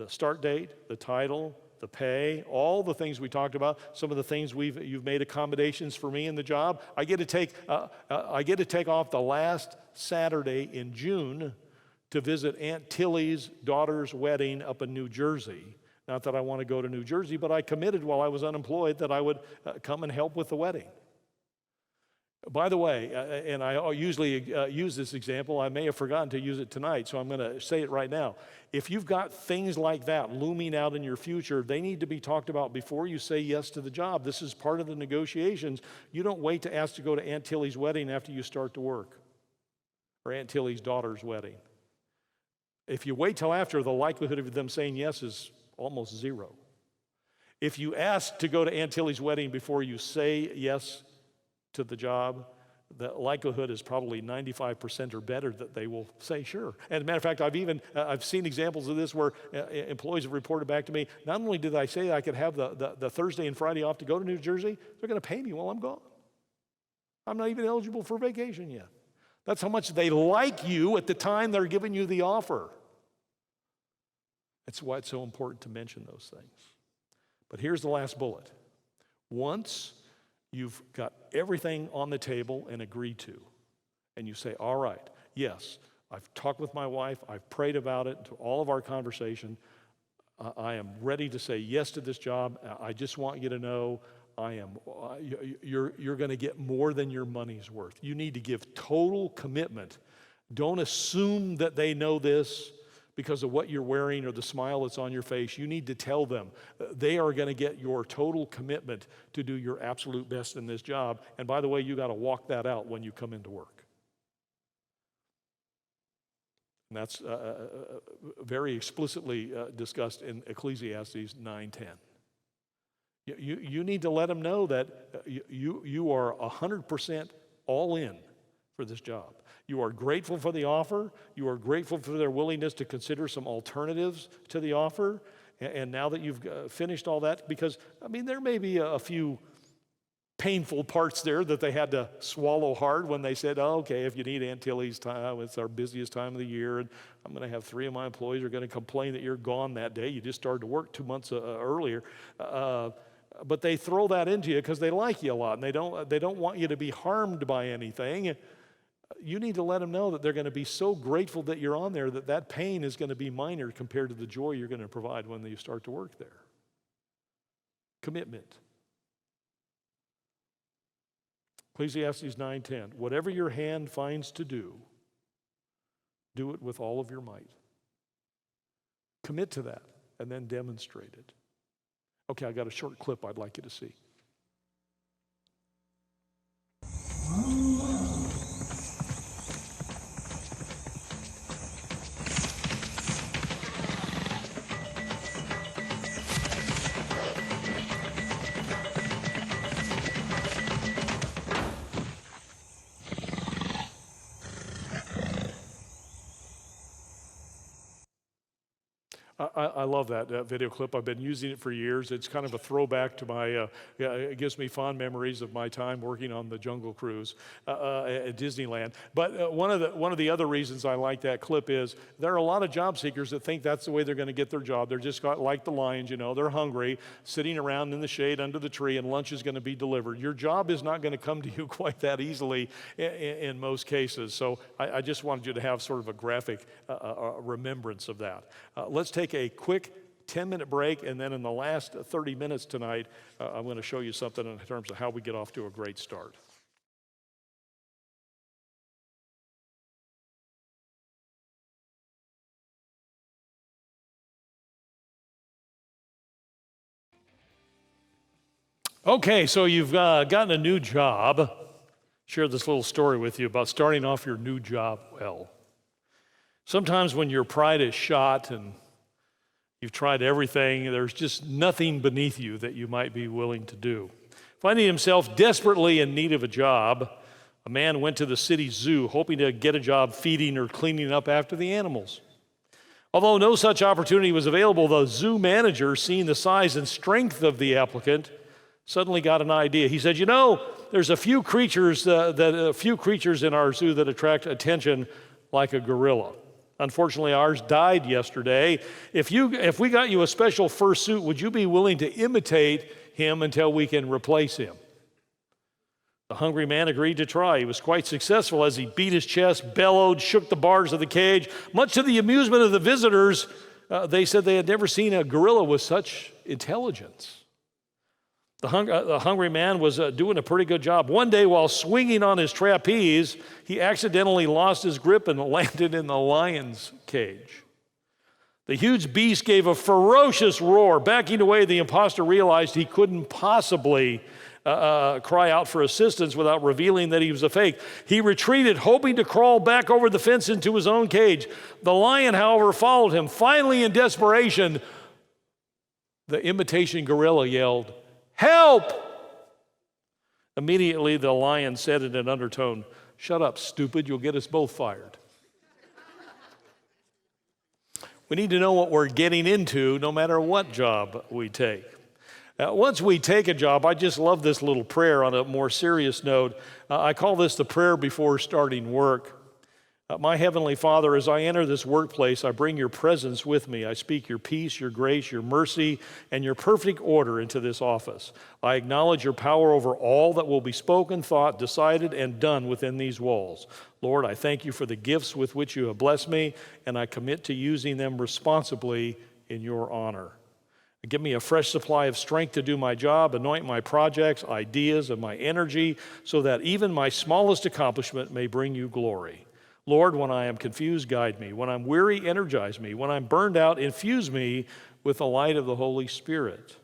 start date, the title, the pay, all the things we talked about, some of the things you've made accommodations for me in the job. I get to take off the last Saturday in June to visit Aunt Tilly's daughter's wedding up in New Jersey. Not that I want to go to New Jersey, but I committed while I was unemployed that I would come and help with the wedding. By the way, and I usually use this example, I may have forgotten to use it tonight, so I'm going to say it right now. If you've got things like that looming out in your future, they need to be talked about before you say yes to the job. This is part of the negotiations. You don't wait to ask to go to Aunt Tilly's wedding after you start to work, or Aunt Tilly's daughter's wedding. If you wait till after, the likelihood of them saying yes is almost zero. If you ask to go to Aunt Tilly's wedding before you say yes to the job, the likelihood is probably 95% or better that they will say sure. And as a matter of fact, I've seen examples of this where employees have reported back to me, not only did I say I could have the Thursday and Friday off to go to New Jersey, they're going to pay me while I'm gone. I'm not even eligible for vacation yet. That's how much they like you at the time they're giving you the offer. That's why it's so important to mention those things. But here's the last bullet. Once you've got everything on the table and agreed to, and you say, all right, yes, I've talked with my wife, I've prayed about it, to all of our conversation, I am ready to say yes to this job. I just want you to know you're going to get more than your money's worth. You need to give total commitment. Don't assume that they know this because of what you're wearing or the smile that's on your face. You need to tell them they are going to get your total commitment to do your absolute best in this job. And by the way, you got to walk that out when you come into work. And that's very explicitly discussed in Ecclesiastes 9:10. You need to let them know that you are 100% all in for this job. You are grateful for the offer. You are grateful for their willingness to consider some alternatives to the offer. And now that you've finished all that, because, there may be a few painful parts there that they had to swallow hard when they said, oh, okay, if you need Aunt Tilly's time, it's our busiest time of the year, and I'm going to have 3 of my employees are going to complain that you're gone that day. You just started to work 2 months earlier. But they throw that into you because they like you a lot, and they don't want you to be harmed by anything. You need to let them know that they're going to be so grateful that you're on there that pain is going to be minor compared to the joy you're going to provide when you start to work there. Commitment. Ecclesiastes 9:10. Whatever your hand finds to do, do it with all of your might. Commit to that and then demonstrate it. Okay, I got a short clip I'd like you to see. I love that video clip. I've been using it for years. It's kind of a throwback to my, it gives me fond memories of my time working on the Jungle Cruise at Disneyland. But one of the other reasons I like that clip is there are a lot of job seekers that think that's the way they're going to get their job. They're just like the lions, they're hungry, sitting around in the shade under the tree, and lunch is going to be delivered. Your job is not going to come to you quite that easily in most cases. So I just wanted you to have sort of a graphic remembrance of that. Let's take a quick 10-minute break, and then in the last 30 minutes tonight, I'm going to show you something in terms of how we get off to a great start. Okay, so you've gotten a new job. Share this little story with you about starting off your new job well. Sometimes when your pride is shot and you've tried everything, there's just nothing beneath you that you might be willing to do. Finding himself desperately in need of a job, a man went to the city zoo hoping to get a job feeding or cleaning up after the animals. Although no such opportunity was available, the zoo manager, seeing the size and strength of the applicant, suddenly got an idea. He said, there's a few creatures in our zoo that attract attention like a gorilla. Unfortunately, ours died yesterday. If we got you a special fursuit, would you be willing to imitate him until we can replace him? The hungry man agreed to try. He was quite successful as he beat his chest, bellowed, shook the bars of the cage. Much to the amusement of the visitors, they said they had never seen a gorilla with such intelligence. The hungry man was doing a pretty good job. One day, while swinging on his trapeze, he accidentally lost his grip and landed in the lion's cage. The huge beast gave a ferocious roar. Backing away, the imposter realized he couldn't possibly cry out for assistance without revealing that he was a fake. He retreated, hoping to crawl back over the fence into his own cage. The lion, however, followed him. Finally, in desperation, the imitation gorilla yelled, "Help!" Immediately, the lion said in an undertone, "Shut up, stupid, you'll get us both fired." We need to know what we're getting into no matter what job we take. Once we take a job, I just love this little prayer on a more serious note. I call this the prayer before starting work. My Heavenly Father, as I enter this workplace, I bring your presence with me. I speak your peace, your grace, your mercy, and your perfect order into this office. I acknowledge your power over all that will be spoken, thought, decided, and done within these walls. Lord, I thank you for the gifts with which you have blessed me, and I commit to using them responsibly in your honor. Give me a fresh supply of strength to do my job, anoint my projects, ideas, and my energy, so that even my smallest accomplishment may bring you glory. Lord, when I am confused, guide me. When I'm weary, energize me. When I'm burned out, infuse me with the light of the Holy Spirit.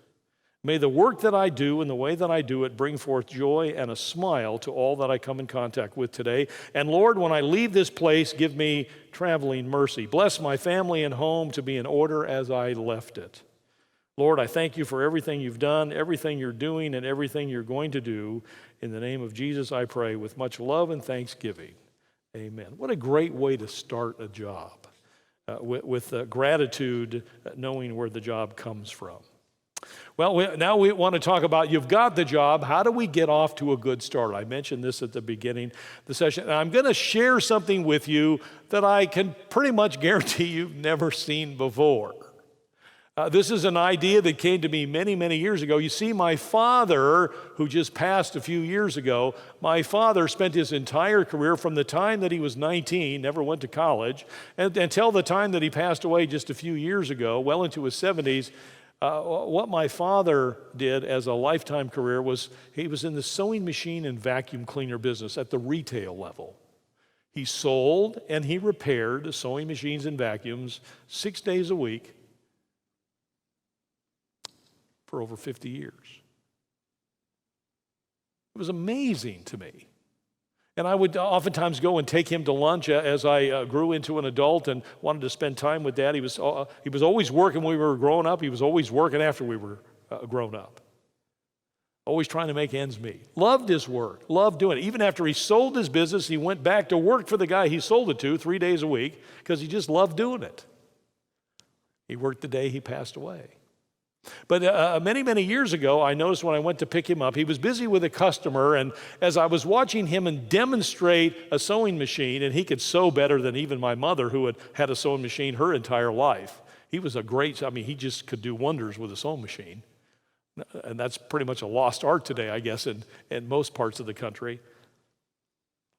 May the work that I do and the way that I do it bring forth joy and a smile to all that I come in contact with today. And Lord, when I leave this place, give me traveling mercy. Bless my family and home to be in order as I left it. Lord, I thank you for everything you've done, everything you're doing, and everything you're going to do. In the name of Jesus, I pray with much love and thanksgiving. Amen. What a great way to start a job, with gratitude, knowing where the job comes from. Well, now we want to talk about, you've got the job. How do we get off to a good start? I mentioned this at the beginning of the session. And I'm going to share something with you that I can pretty much guarantee you've never seen before. This is an idea that came to me many, many years ago. You see, my father, who just passed a few years ago, my father spent his entire career from the time that he was 19, never went to college, until the time that he passed away just a few years ago, well into his 70s. What my father did as a lifetime career was he was in the sewing machine and vacuum cleaner business at the retail level. He sold and he repaired sewing machines and vacuums 6 days a week for over 50 years. It was amazing to me. And I would oftentimes go and take him to lunch as I grew into an adult and wanted to spend time with Dad. He was always working when we were growing up. He was always working after we were grown up. Always trying to make ends meet. Loved his work, loved doing it. Even after he sold his business, he went back to work for the guy he sold it to 3 days a week because he just loved doing it. He worked the day he passed away. But many, many years ago, I noticed when I went to pick him up, he was busy with a customer, and as I was watching him demonstrate a sewing machine, and he could sew better than even my mother, who had had a sewing machine her entire life. He was he just could do wonders with a sewing machine. And that's pretty much a lost art today, I guess, in most parts of the country.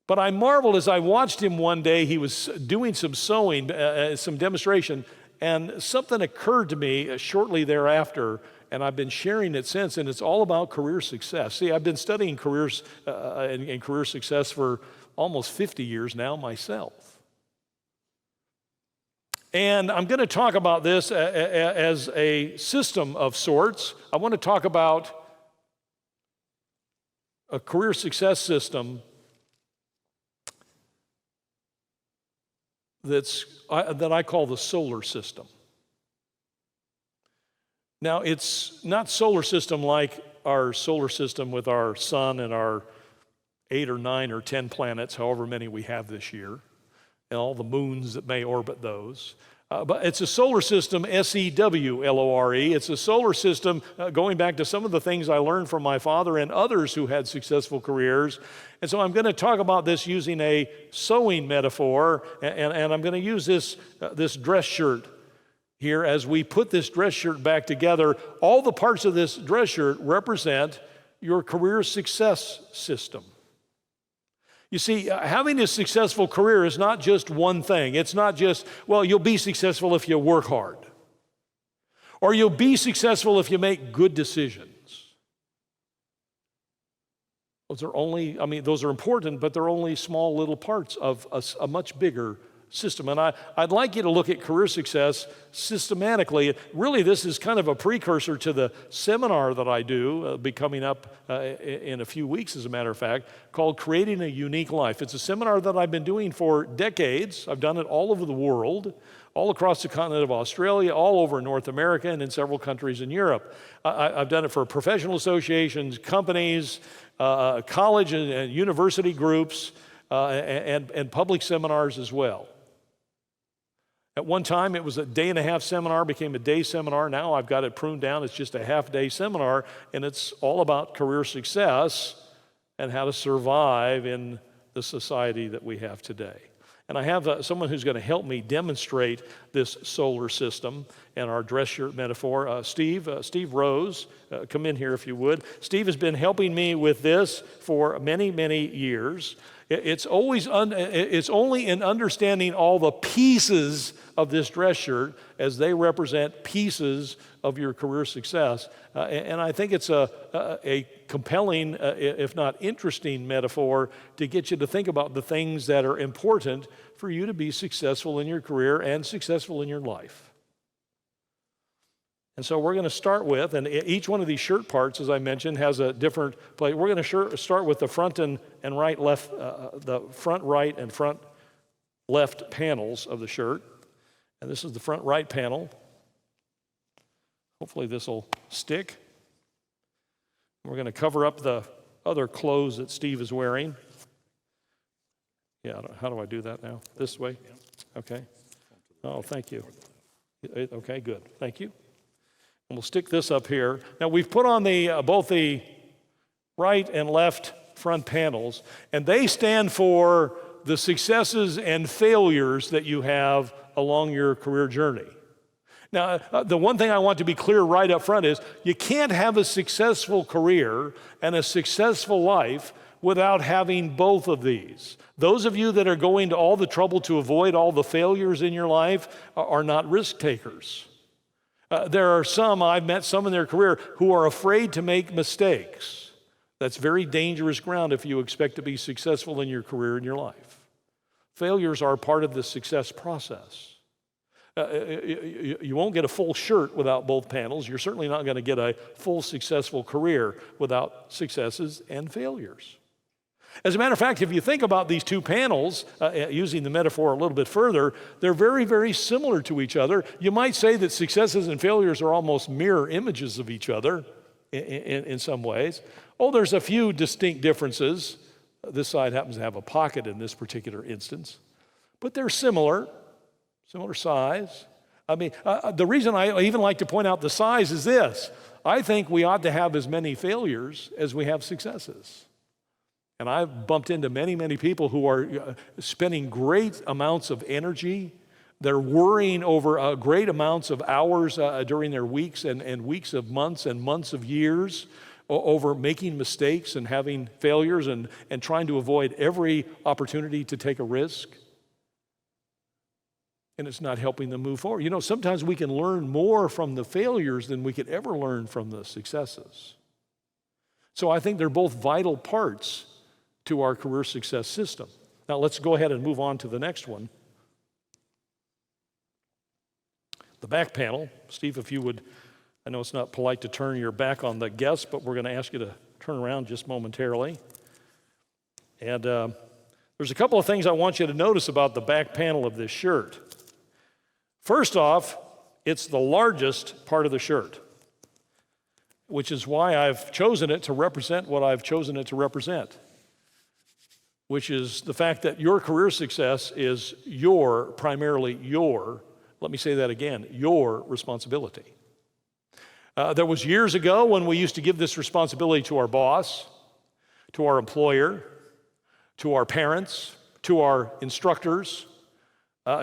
But I marveled as I watched him one day. He was doing some sewing, some demonstration, and something occurred to me shortly thereafter, and I've been sharing it since, and it's all about career success. See, I've been studying careers and career success for almost 50 years now myself. And I'm going to talk about this as a system of sorts. I want to talk about a career success system that I call the solar system. Now, it's not solar system like our solar system with our sun and our 8 or 9 or 10 planets, however many we have this year, and all the moons that may orbit those. But it's a solar system, S-E-W-L-O-R-E. It's a solar system going back to some of the things I learned from my father and others who had successful careers. And so I'm going to talk about this using a sewing metaphor, and I'm going to use this dress shirt here. As we put this dress shirt back together, all the parts of this dress shirt represent your career success system. You see, having a successful career is not just one thing. It's not just, well, you'll be successful if you work hard, or you'll be successful if you make good decisions. Those are important, but they're only small little parts of a much bigger system. And I'd like you to look at career success systematically. Really, this is kind of a precursor to the seminar that I do, be coming up in a few weeks, as a matter of fact, called Creating a Unique Life. It's a seminar that I've been doing for decades. I've done it all over the world, all across the continent of Australia, all over North America, and in several countries in Europe. I've done it for professional associations, companies, college and university groups, and public seminars as well. At one time, it was a day-and-a-half seminar, became a day seminar. Now I've got it pruned down. It's just a half-day seminar, and it's all about career success and how to survive in the society that we have today. And I have someone who's going to help me demonstrate this solar system and our dress shirt metaphor. Steve Rose, come in here if you would. Steve has been helping me with this for many, many years. It's only in understanding all the pieces of this dress shirt as they represent pieces of your career success. And I think it's a compelling, if not interesting metaphor to get you to think about the things that are important for you to be successful in your career and successful in your life. And so we're going to start with, and each one of these shirt parts, as I mentioned, has a different place. We're going to start with the front and right, left, the front right and front left panels of the shirt. And this is the front right panel. Hopefully this will stick. We're going to cover up the other clothes that Steve is wearing. Yeah, how do I do that now? This way? Okay. Oh, thank you. Okay, good. Thank you. And we'll stick this up here. Now we've put on both the right and left front panels, and they stand for the successes and failures that you have along your career journey. Now, the one thing I want to be clear right up front is you can't have a successful career and a successful life without having both of these. Those of you that are going to all the trouble to avoid all the failures in your life are not risk takers. There are some, I've met some in their career, who are afraid to make mistakes. That's very dangerous ground if you expect to be successful in your career and your life. Failures are part of the success process. You won't get a full shirt without both panels. You're certainly not going to get a full successful career without successes and failures. As a matter of fact, if you think about these two panels, using the metaphor a little bit further, they're very, very similar to each other. You might say that successes and failures are almost mirror images of each other in some ways. Oh, there's a few distinct differences. This side happens to have a pocket in this particular instance. But they're similar size. I mean, the reason I even like to point out the size is this. I think we ought to have as many failures as we have successes. And I've bumped into many, many people who are spending great amounts of energy. They're worrying over great amounts of hours during their weeks and weeks of months and months of years over making mistakes and having failures and trying to avoid every opportunity to take a risk. And it's not helping them move forward. You know, sometimes we can learn more from the failures than we could ever learn from the successes. So I think they're both vital parts to our career success system. Now let's go ahead and move on to the next one. The back panel. Steve, if you would, I know it's not polite to turn your back on the guests, but we're going to ask you to turn around just momentarily. And there's a couple of things I want you to notice about the back panel of this shirt. First off, it's the largest part of the shirt, which is why I've chosen it to represent what I've chosen it to represent, which is the fact that your career success is primarily your, let me say that again, your responsibility. There was years ago when we used to give this responsibility to our boss, to our employer, to our parents, to our instructors,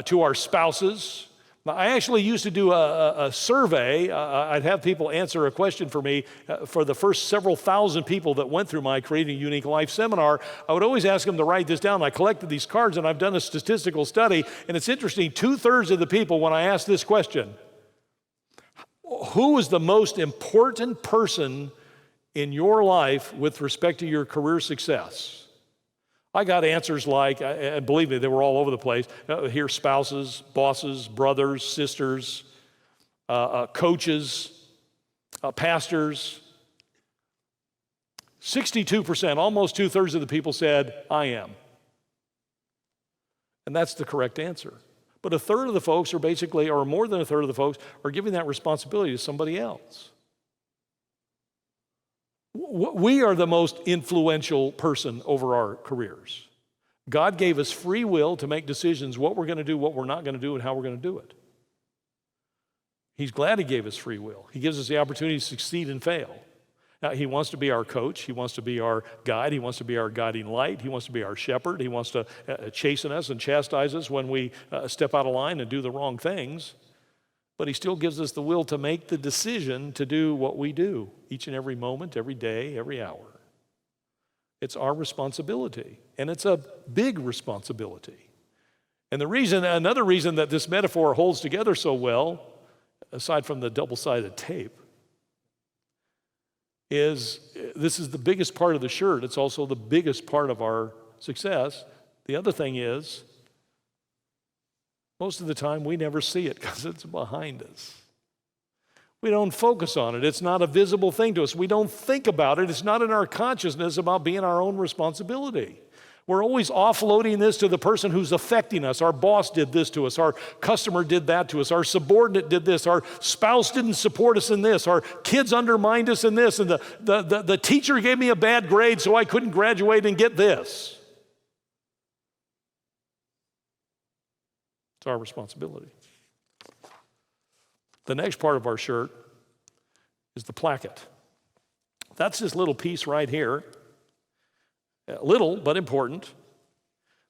to our spouses. I actually used to do a survey. I'd have people answer a question for me for the first several thousand people that went through my Creating a Unique Life seminar. I would always ask them to write this down. I collected these cards, and I've done a statistical study, and it's interesting, 2/3 of the people, when I asked this question, who is the most important person in your life with respect to your career success? I got answers like, and believe me, they were all over the place. Here, spouses, bosses, brothers, sisters, coaches, pastors. 62%, almost 2/3 of the people said, I am. And that's the correct answer. But 1/3 of the folks are basically, or more than 1/3 of the folks, are giving that responsibility to somebody else. We are the most influential person over our careers. God gave us free will to make decisions what we're going to do, what we're not going to do, and how we're going to do it. He's glad He gave us free will. He gives us the opportunity to succeed and fail. Now, He wants to be our coach. He wants to be our guide. He wants to be our guiding light. He wants to be our shepherd. He wants to chasten us and chastise us when we step out of line and do the wrong things. But He still gives us the will to make the decision to do what we do each and every moment, every day, every hour. It's our responsibility, and it's a big responsibility. And another reason that this metaphor holds together so well, aside from the double-sided tape, is this is the biggest part of the shirt. It's also the biggest part of our success. The other thing is, most of the time, we never see it because it's behind us. We don't focus on it. It's not a visible thing to us. We don't think about it. It's not in our consciousness about being our own responsibility. We're always offloading this to the person who's affecting us. Our boss did this to us. Our customer did that to us. Our subordinate did this. Our spouse didn't support us in this. Our kids undermined us in this. And the teacher gave me a bad grade, so I couldn't graduate and get this. It's our responsibility. The next part of our shirt is the placket. That's this little piece right here. Little, but important.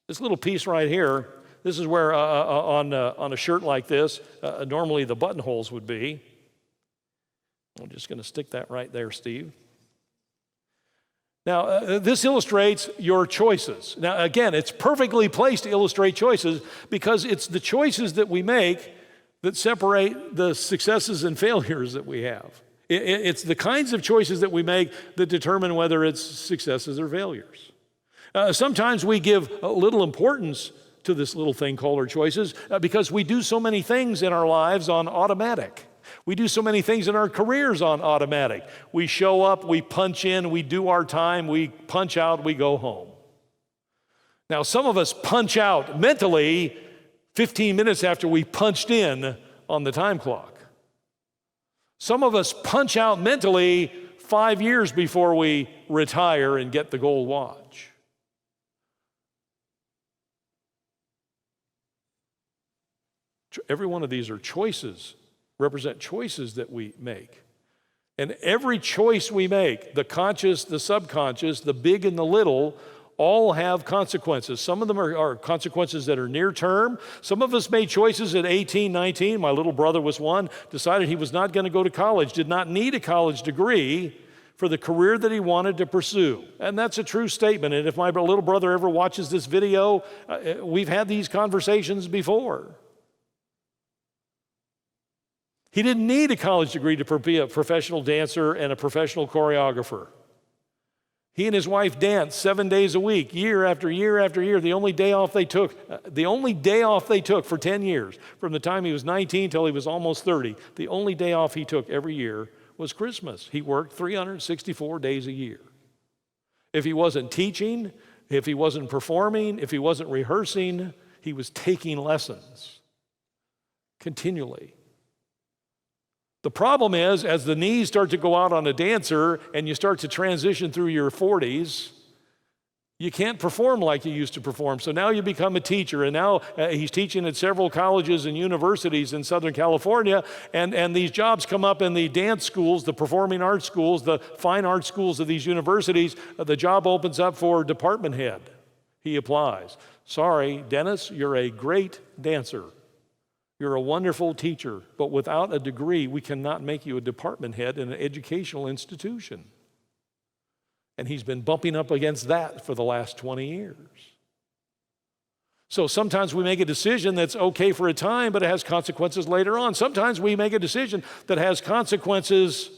This little piece right here, this is where on a shirt like this, normally the buttonholes would be. I'm just going to stick that right there, Steve. Now, this illustrates your choices. Now, again, it's perfectly placed to illustrate choices because it's the choices that we make that separate the successes and failures that we have. It's the kinds of choices that we make that determine whether it's successes or failures. Sometimes we give little importance to this little thing called our choices because we do so many things in our lives on automatic. We do so many things in our careers on automatic. We show up, we punch in, we do our time, we punch out, we go home. Now, some of us punch out mentally 15 minutes after we punched in on the time clock. Some of us punch out mentally 5 years before we retire and get the gold watch. Every one of these are choices, represent choices that we make. And every choice we make, the conscious, the subconscious, the big and the little, all have consequences. Some of them are consequences that are near term. Some of us made choices at 18, 19. My little brother was one, decided he was not going to go to college, did not need a college degree for the career that he wanted to pursue. And that's a true statement. And if my little brother ever watches this video, we've had these conversations before. He didn't need a college degree to be a professional dancer and a professional choreographer. He and his wife danced 7 days a week, year after year after year. The only day off they took for 10 years, from the time he was 19 till he was almost 30, the only day off he took every year was Christmas. He worked 364 days a year. If he wasn't teaching, if he wasn't performing, if he wasn't rehearsing, he was taking lessons continually. The problem is, as the knees start to go out on a dancer and you start to transition through your 40s, you can't perform like you used to perform. So now you become a teacher, and now he's teaching at several colleges and universities in Southern California, and these jobs come up in the dance schools, the performing arts schools, the fine arts schools of these universities. The job opens up for department head. He applies. Sorry, Dennis, you're a great dancer. You're a wonderful teacher, but without a degree, we cannot make you a department head in an educational institution. And he's been bumping up against that for the last 20 years. So sometimes we make a decision that's okay for a time, but it has consequences later on. Sometimes we make a decision that has consequences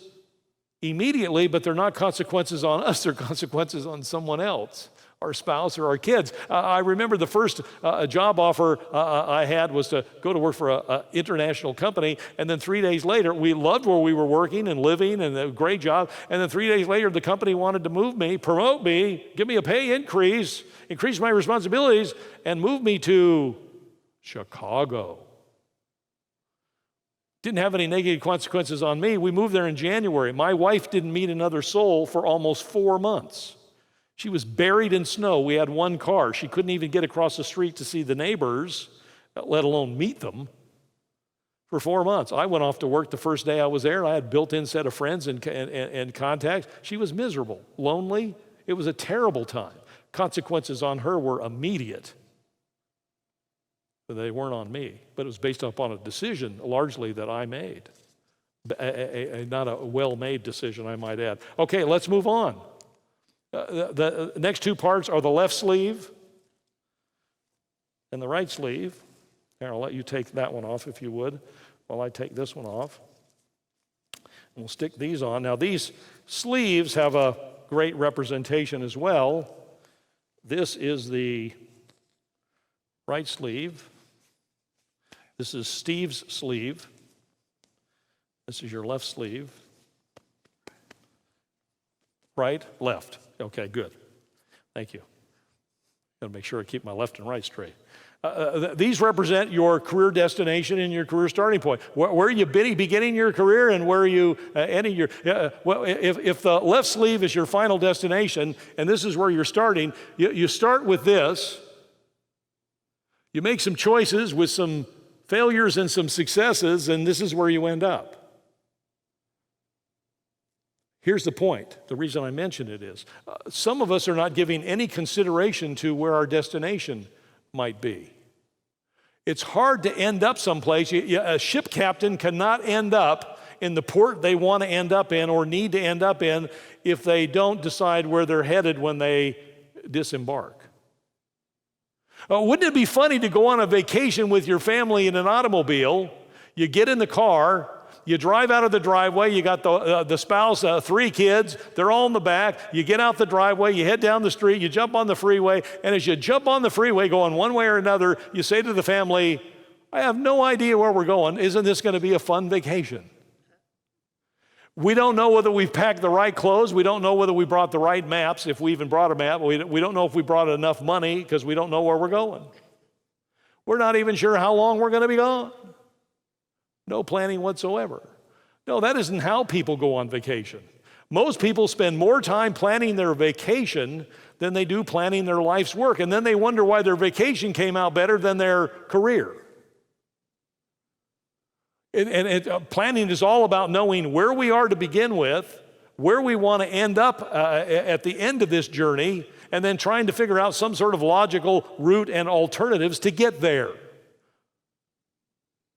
immediately, but they're not consequences on us, they're consequences on someone else. Our spouse or our kids. I remember the first job offer I had was to go to work for an international company, and then 3 days later, we loved where we were working and living, and a great job, and then 3 days later, the company wanted to move me, promote me, give me a pay increase, increase my responsibilities, and move me to Chicago. Didn't have any negative consequences on me. We moved there in January. My wife didn't meet another soul for almost 4 months. She was buried in snow. We had one car. She couldn't even get across the street to see the neighbors, let alone meet them, for 4 months. I went off to work the first day I was there. I had a built-in set of friends and contacts. She was miserable, lonely. It was a terrible time. Consequences on her were immediate. But they weren't on me. But it was based upon a decision largely that I made. Not a well-made decision, I might add. Okay, let's move on. The next two parts are the left sleeve and the right sleeve. Here, I'll let you take that one off if you would, while I take this one off. And we'll stick these on. Now, these sleeves have a great representation as well. This is the right sleeve. This is Steve's sleeve. This is your left sleeve. Right, left. Okay, good. Thank you. Got to make sure I keep my left and right straight. These represent your career destination and your career starting point. Where are you beginning your career, and where are you ending your? Well, if the left sleeve is your final destination, and this is where you're starting, you start with this. You make some choices with some failures and some successes, and this is where you end up. Here's the point. The reason I mention it is some of us are not giving any consideration to where our destination might be. It's hard to end up someplace. A ship captain cannot end up in the port they want to end up in or need to end up in if they don't decide where they're headed when they disembark. Wouldn't it be funny to go on a vacation with your family in an automobile? You get in the car, you drive out of the driveway, you got the spouse, 3 kids, they're all in the back. You get out the driveway, you head down the street, you jump on the freeway, and as you jump on the freeway going one way or another, you say to the family, I have no idea where we're going. Isn't this going to be a fun vacation? We don't know whether we've packed the right clothes. We don't know whether we brought the right maps, if we even brought a map. We don't know if we brought enough money because we don't know where we're going. We're not even sure how long we're going to be gone. No planning whatsoever. No, that isn't how people go on vacation. Most people spend more time planning their vacation than they do planning their life's work, and then they wonder why their vacation came out better than their career. Planning is all about knowing where we are to begin with, where we want to end up at the end of this journey, and then trying to figure out some sort of logical route and alternatives to get there.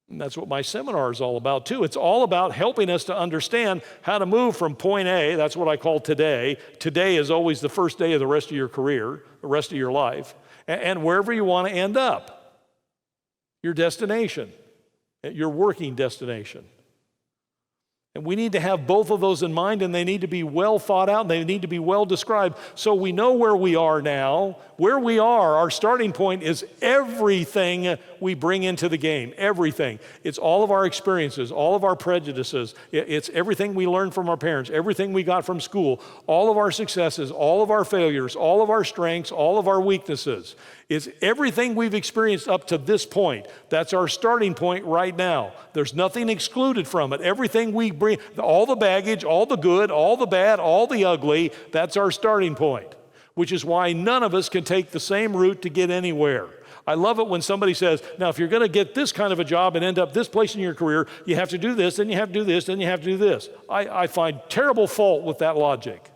And that's what my seminar is all about too. It's all about helping us to understand how to move from point A, that's what I call today. Today is always the first day of the rest of your career, the rest of your life, and wherever you want to end up, your destination, your working destination. And we need to have both of those in mind, and they need to be well thought out, and they need to be well described so we know where we are now. Where we are, our starting point is everything we bring into the game, everything. It's all of our experiences, all of our prejudices. It's everything we learned from our parents, everything we got from school, all of our successes, all of our failures, all of our strengths, all of our weaknesses. It's everything we've experienced up to this point. That's our starting point right now. There's nothing excluded from it. Everything we bring, all the baggage, all the good, all the bad, all the ugly, that's our starting point, which is why none of us can take the same route to get anywhere. I love it when somebody says, now, if you're going to get this kind of a job and end up this place in your career, you have to do this, then you have to do this, then you have to do this. I find terrible fault with that logic.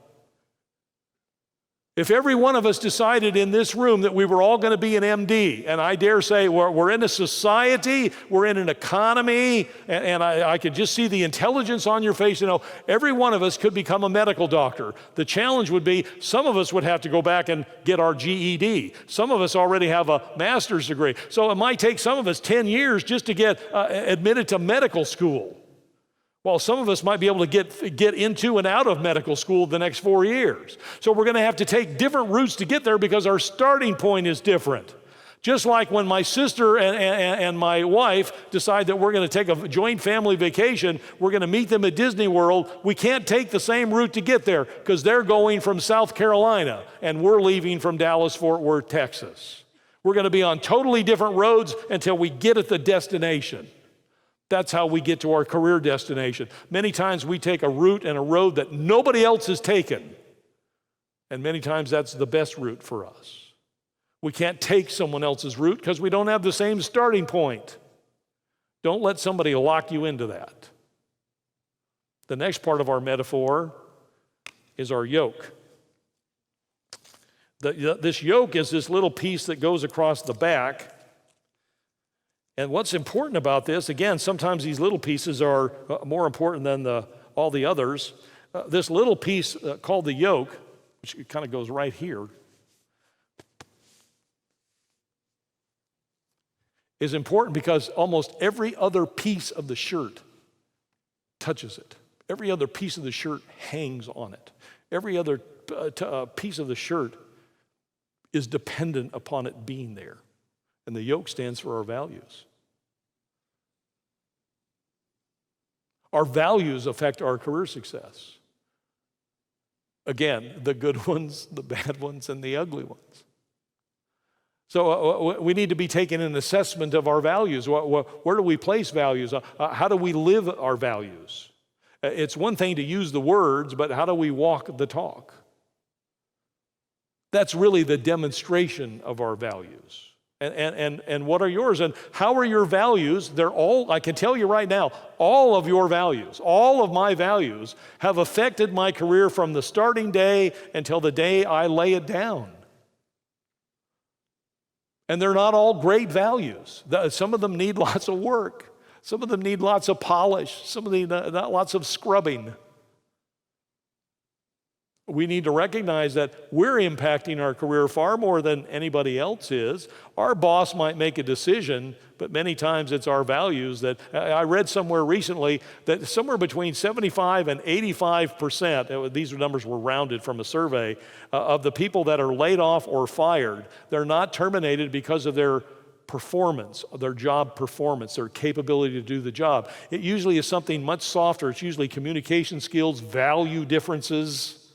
If every one of us decided in this room that we were all going to be an MD, and I dare say we're in a society, we're in an economy, and I could just see the intelligence on your face, every one of us could become a medical doctor. The challenge would be some of us would have to go back and get our GED. Some of us already have a master's degree. So it might take some of us 10 years just to get admitted to medical school. While some of us might be able to get into and out of medical school the next 4 years. So we're going to have to take different routes to get there because our starting point is different. Just like when my sister and my wife decide that we're going to take a joint family vacation, we're going to meet them at Disney World, we can't take the same route to get there because they're going from South Carolina and we're leaving from Dallas-Fort Worth, Texas. We're going to be on totally different roads until we get at the destination. That's how we get to our career destination. Many times we take a route and a road that nobody else has taken. And many times that's the best route for us. We can't take someone else's route because we don't have the same starting point. Don't let somebody lock you into that. The next part of our metaphor is our yoke. This yoke is this little piece that goes across the back. And what's important about this, again, sometimes these little pieces are more important than all the others. This little piece called the yoke, which kind of goes right here, is important because almost every other piece of the shirt touches it. Every other piece of the shirt hangs on it. Every other piece of the shirt is dependent upon it being there. And the yoke stands for our values. Our values affect our career success. Again, the good ones, the bad ones, and the ugly ones. So we need to be taking an assessment of our values. Where do we place values? How do we live our values? It's one thing to use the words, but how do we walk the talk? That's really the demonstration of our values. And what are yours? And how are your values? They're all, I can tell you right now, all of your values, all of my values have affected my career from the starting day until the day I lay it down. And they're not all great values. Some of them need lots of work. Some of them need lots of polish. Some of them need lots of scrubbing. We need to recognize that we're impacting our career far more than anybody else is. Our boss might make a decision, but many times it's our values that, I read somewhere recently that somewhere between 75 and 85%, these numbers were rounded from a survey, of the people that are laid off or fired, they're not terminated because of their performance, their job performance, their capability to do the job. It usually is something much softer. It's usually communication skills, value differences,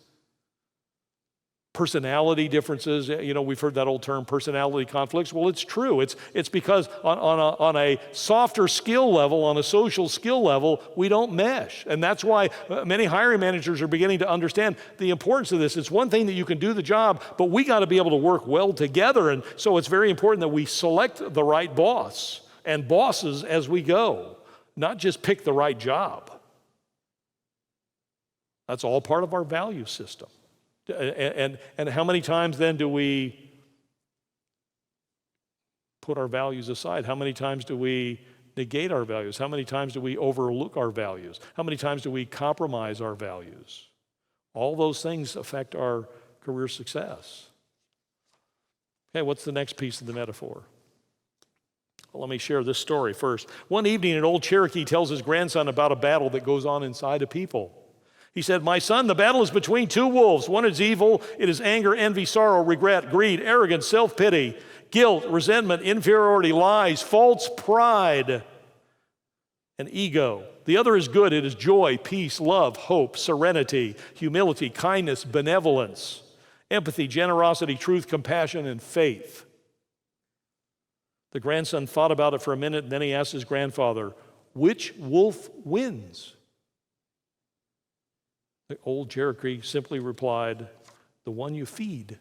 personality differences. We've heard that old term, personality conflicts. Well, it's true. It's because on a softer skill level, on a social skill level, we don't mesh. And that's why many hiring managers are beginning to understand the importance of this. It's one thing that you can do the job, but we got to be able to work well together. And so it's very important that we select the right boss and bosses as we go. not just pick the right job. That's all part of our value system. And how many times then do we put our values aside? How many times do we negate our values? How many times do we overlook our values? How many times do we compromise our values? All those things affect our career success. Okay, what's the next piece of the metaphor? Well, let me share this story first. One evening, an old Cherokee tells his grandson about a battle that goes on inside a people. He said, "My son, the battle is between two wolves. One is evil. It is anger, envy, sorrow, regret, greed, arrogance, self-pity, guilt, resentment, inferiority, lies, false pride, and ego. The other is good. It is joy, peace, love, hope, serenity, humility, kindness, benevolence, empathy, generosity, truth, compassion, and faith." The grandson thought about it for a minute, and then he asked his grandfather, "Which wolf wins?" The old Cherokee simply replied, "The one you feed."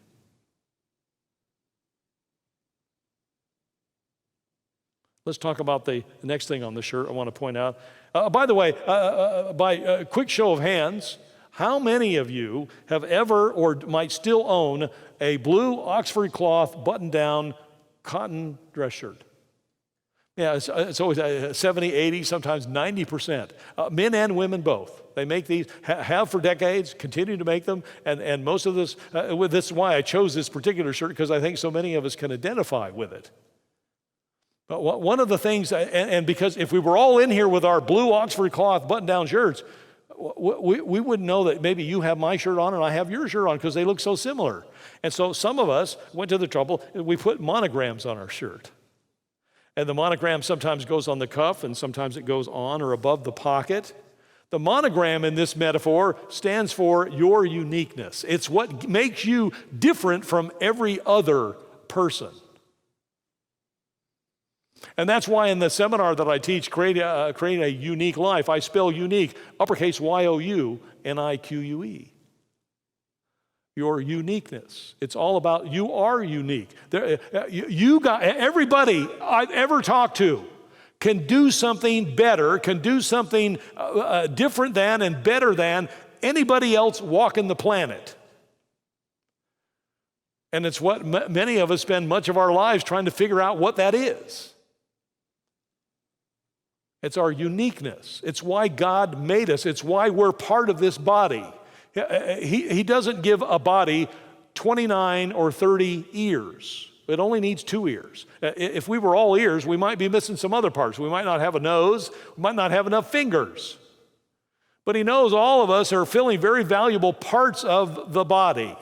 Let's talk about the next thing on the shirt I want to point out. By the way, by a quick show of hands, how many of you have ever or might still own a blue Oxford cloth button-down cotton dress shirt? Yeah, it's always 70, 80, sometimes 90%. Men and women both. They make these, have for decades, continue to make them, and most of this, this is why I chose this particular shirt, because I think so many of us can identify with it. But one of the things, and because if we were all in here with our blue Oxford cloth button-down shirts, we wouldn't know that maybe you have my shirt on and I have your shirt on because they look so similar. And so some of us went to the trouble, we put monograms on our shirt. And the monogram sometimes goes on the cuff and sometimes it goes on or above the pocket. The monogram in this metaphor stands for your uniqueness. It's what makes you different from every other person. And that's why in the seminar that I teach, Create a Unique Life, I spell unique, uppercase Y-O-U-N-I-Q-U-E. Your uniqueness. It's all about, you are unique. Everybody I've ever talked to can do something better, can do something different than and better than anybody else walking the planet. And it's what many of us spend much of our lives trying to figure out what that is. It's our uniqueness. It's why God made us. It's why we're part of this body. He doesn't give a body 29 or 30 ears. It only needs 2 ears. If we were all ears, we might be missing some other parts. We might not have a nose. We might not have enough fingers. But he knows all of us are filling very valuable parts of the body.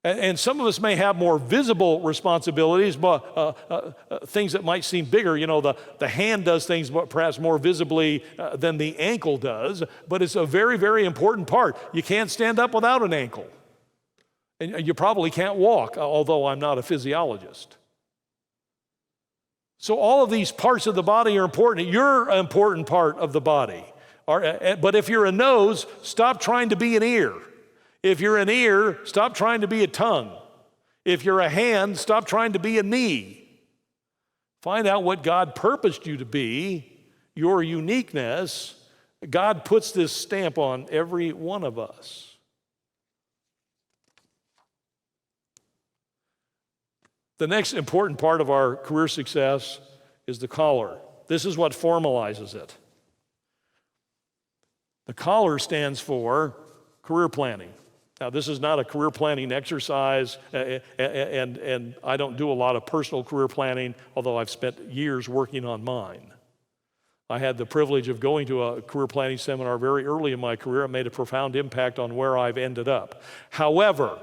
And some of us may have more visible responsibilities, things that might seem bigger. You know, the hand does things perhaps more visibly than the ankle does, but it's a very, very important part. You can't stand up without an ankle. And you probably can't walk, although I'm not a physiologist. So all of these parts of the body are important. You're an important part of the body. But if you're a nose, stop trying to be an ear. If you're an ear, stop trying to be a tongue. If you're a hand, stop trying to be a knee. Find out what God purposed you to be, your uniqueness. God puts this stamp on every one of us. The next important part of our career success is the collar. This is what formalizes it. The collar stands for career planning. Now, this is not a career planning exercise, and I don't do a lot of personal career planning, although I've spent years working on mine. I had the privilege of going to a career planning seminar very early in my career. It made a profound impact on where I've ended up. However,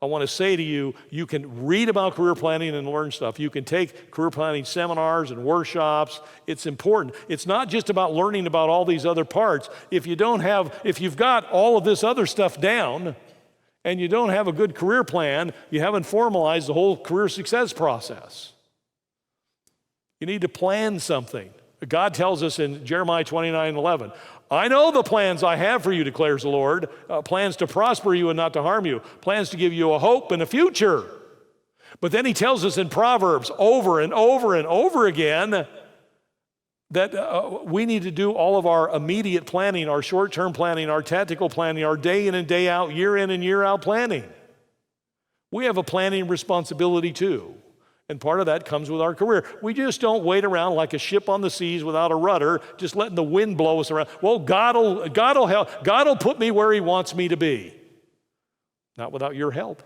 I want to say to you, you can read about career planning and learn stuff. You can take career planning seminars and workshops. It's important. It's not just about learning about all these other parts. If you've got all of this other stuff down, and you don't have a good career plan, you haven't formalized the whole career success process. You need to plan something. God tells us in Jeremiah 29:11, "I know the plans I have for you, declares the Lord, plans to prosper you and not to harm you, plans to give you a hope and a future." But then he tells us in Proverbs over and over and over again, that we need to do all of our immediate planning, our short-term planning, our tactical planning, our day in and day out, year in and year out planning. We have a planning responsibility too. And part of that comes with our career. We just don't wait around like a ship on the seas without a rudder, just letting the wind blow us around. Well, God will help. God will put me where He wants me to be. Not without your help.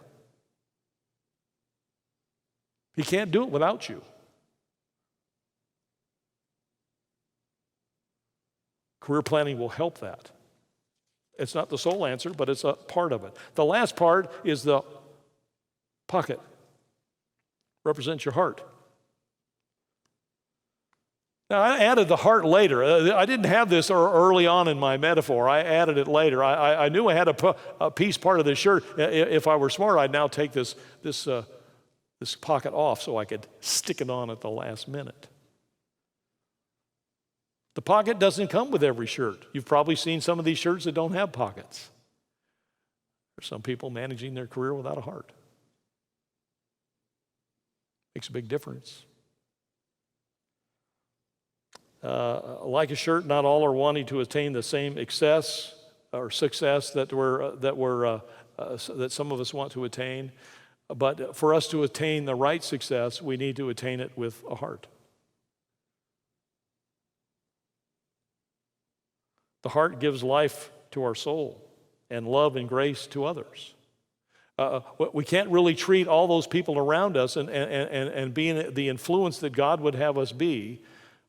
He can't do it without you. Career planning will help that. It's not the sole answer, but it's a part of it. The last part is the pocket. Represents your heart. Now, I added the heart later. I didn't have this early on in my metaphor. I added it later. I knew I had a piece part of this shirt. If I were smart, I'd now take this pocket off so I could stick it on at the last minute. The pocket doesn't come with every shirt. You've probably seen some of these shirts that don't have pockets. There's some people managing their career without a heart. Makes a big difference. Like a shirt, not all are wanting to attain the same success that some of us want to attain. But for us to attain the right success, we need to attain it with a heart. The heart gives life to our soul and love and grace to others. We can't really treat all those people around us and being the influence that God would have us be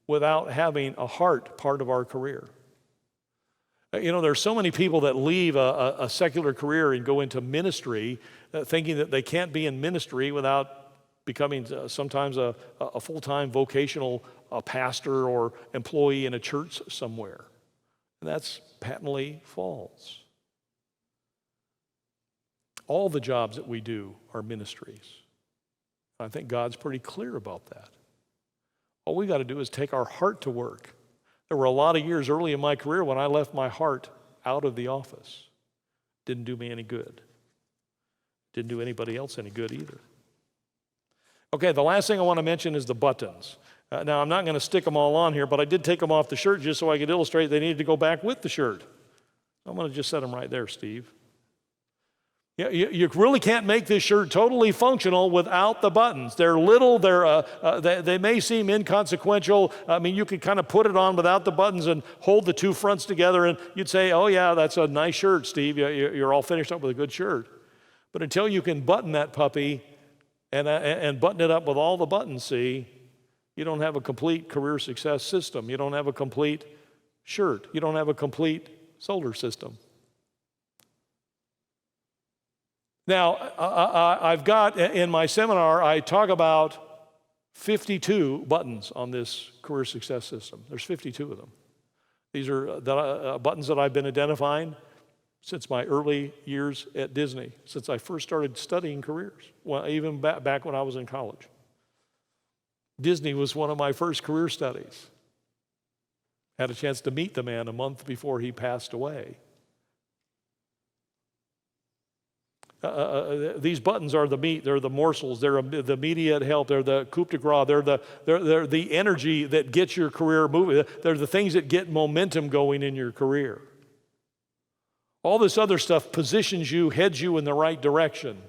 without having a heart part of our career. You know, there's so many people that leave a secular career and go into ministry thinking that they can't be in ministry without becoming sometimes a full-time vocational pastor or employee in a church somewhere. And that's patently false. All the jobs that we do are ministries. I think God's pretty clear about that. All we got to do is take our heart to work. There were a lot of years early in my career when I left my heart out of the office. Didn't do me any good. Didn't do anybody else any good either. Okay, the last thing I want to mention is the buttons. Now, I'm not going to stick them all on here, but I did take them off the shirt just so I could illustrate they needed to go back with the shirt. I'm going to just set them right there, Steve. You really can't make this shirt totally functional without the buttons. They're little, they may seem inconsequential. I mean, you could kind of put it on without the buttons and hold the two fronts together and you'd say, oh yeah, that's a nice shirt, Steve. You're all finished up with a good shirt. But until you can button that puppy and button it up with all the buttons, see, you don't have a complete career success system. You don't have a complete shirt. You don't have a complete solar system. Now, I've got, in my seminar, I talk about 52 buttons on this career success system. There's 52 of them. These are buttons that I've been identifying since my early years at Disney, since I first started studying careers, well, even back when I was in college. Disney was one of my first career studies. Had a chance to meet the man a month before he passed away. These buttons are the meat, they're the morsels, they're the immediate help, they're the coup de grace, they're the energy that gets your career moving. They're the things that get momentum going in your career. All this other stuff positions you, heads you in the right direction.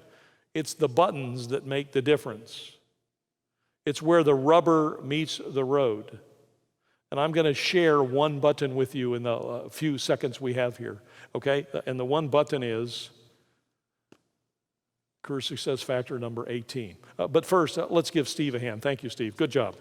It's the buttons that make the difference. It's where the rubber meets the road. And I'm going to share one button with you in the few seconds we have here, okay? And the one button is career success factor number 18. But first, let's give Steve a hand. Thank you, Steve. Good job.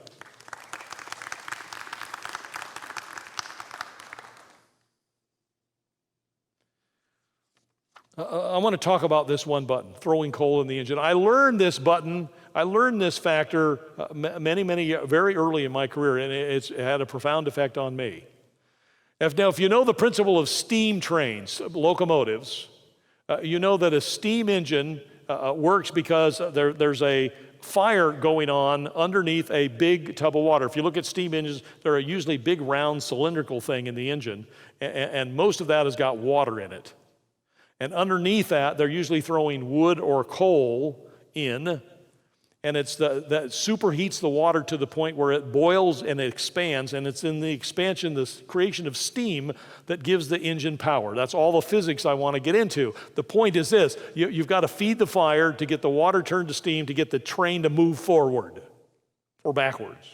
I want to talk about this one button, throwing coal in the engine. I learned this button, I learned this factor very early in my career, and it had a profound effect on me. Now, if you know the principle of steam trains, locomotives, you know that a steam engine works because there's a fire going on underneath a big tub of water. If you look at steam engines, they're a usually big round cylindrical thing in the engine, and most of that has got water in it. And underneath that, they're usually throwing wood or coal in, And it's that superheats the water to the point where it boils and it expands, and it's in the expansion, the creation of steam, that gives the engine power. That's all the physics I want to get into. The point is this: you've got to feed the fire to get the water turned to steam to get the train to move forward or backwards.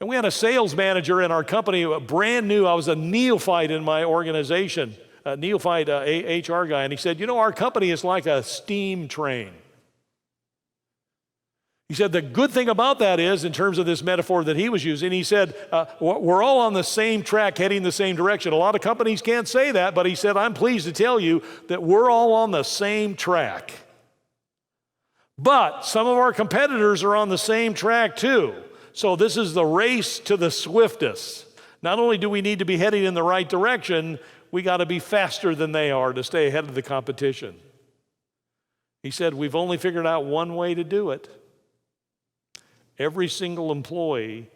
And we had a sales manager in our company, brand new. I was a neophyte in my organization, a neophyte HR guy, and he said, our company is like a steam train. He said the good thing about that is, in terms of this metaphor that he was using, he said, we're all on the same track heading the same direction. A lot of companies can't say that, but he said, I'm pleased to tell you that we're all on the same track. But some of our competitors are on the same track too. So this is the race to the swiftest. Not only do we need to be heading in the right direction, we got to be faster than they are to stay ahead of the competition. He said, we've only figured out one way to do it. Every single employee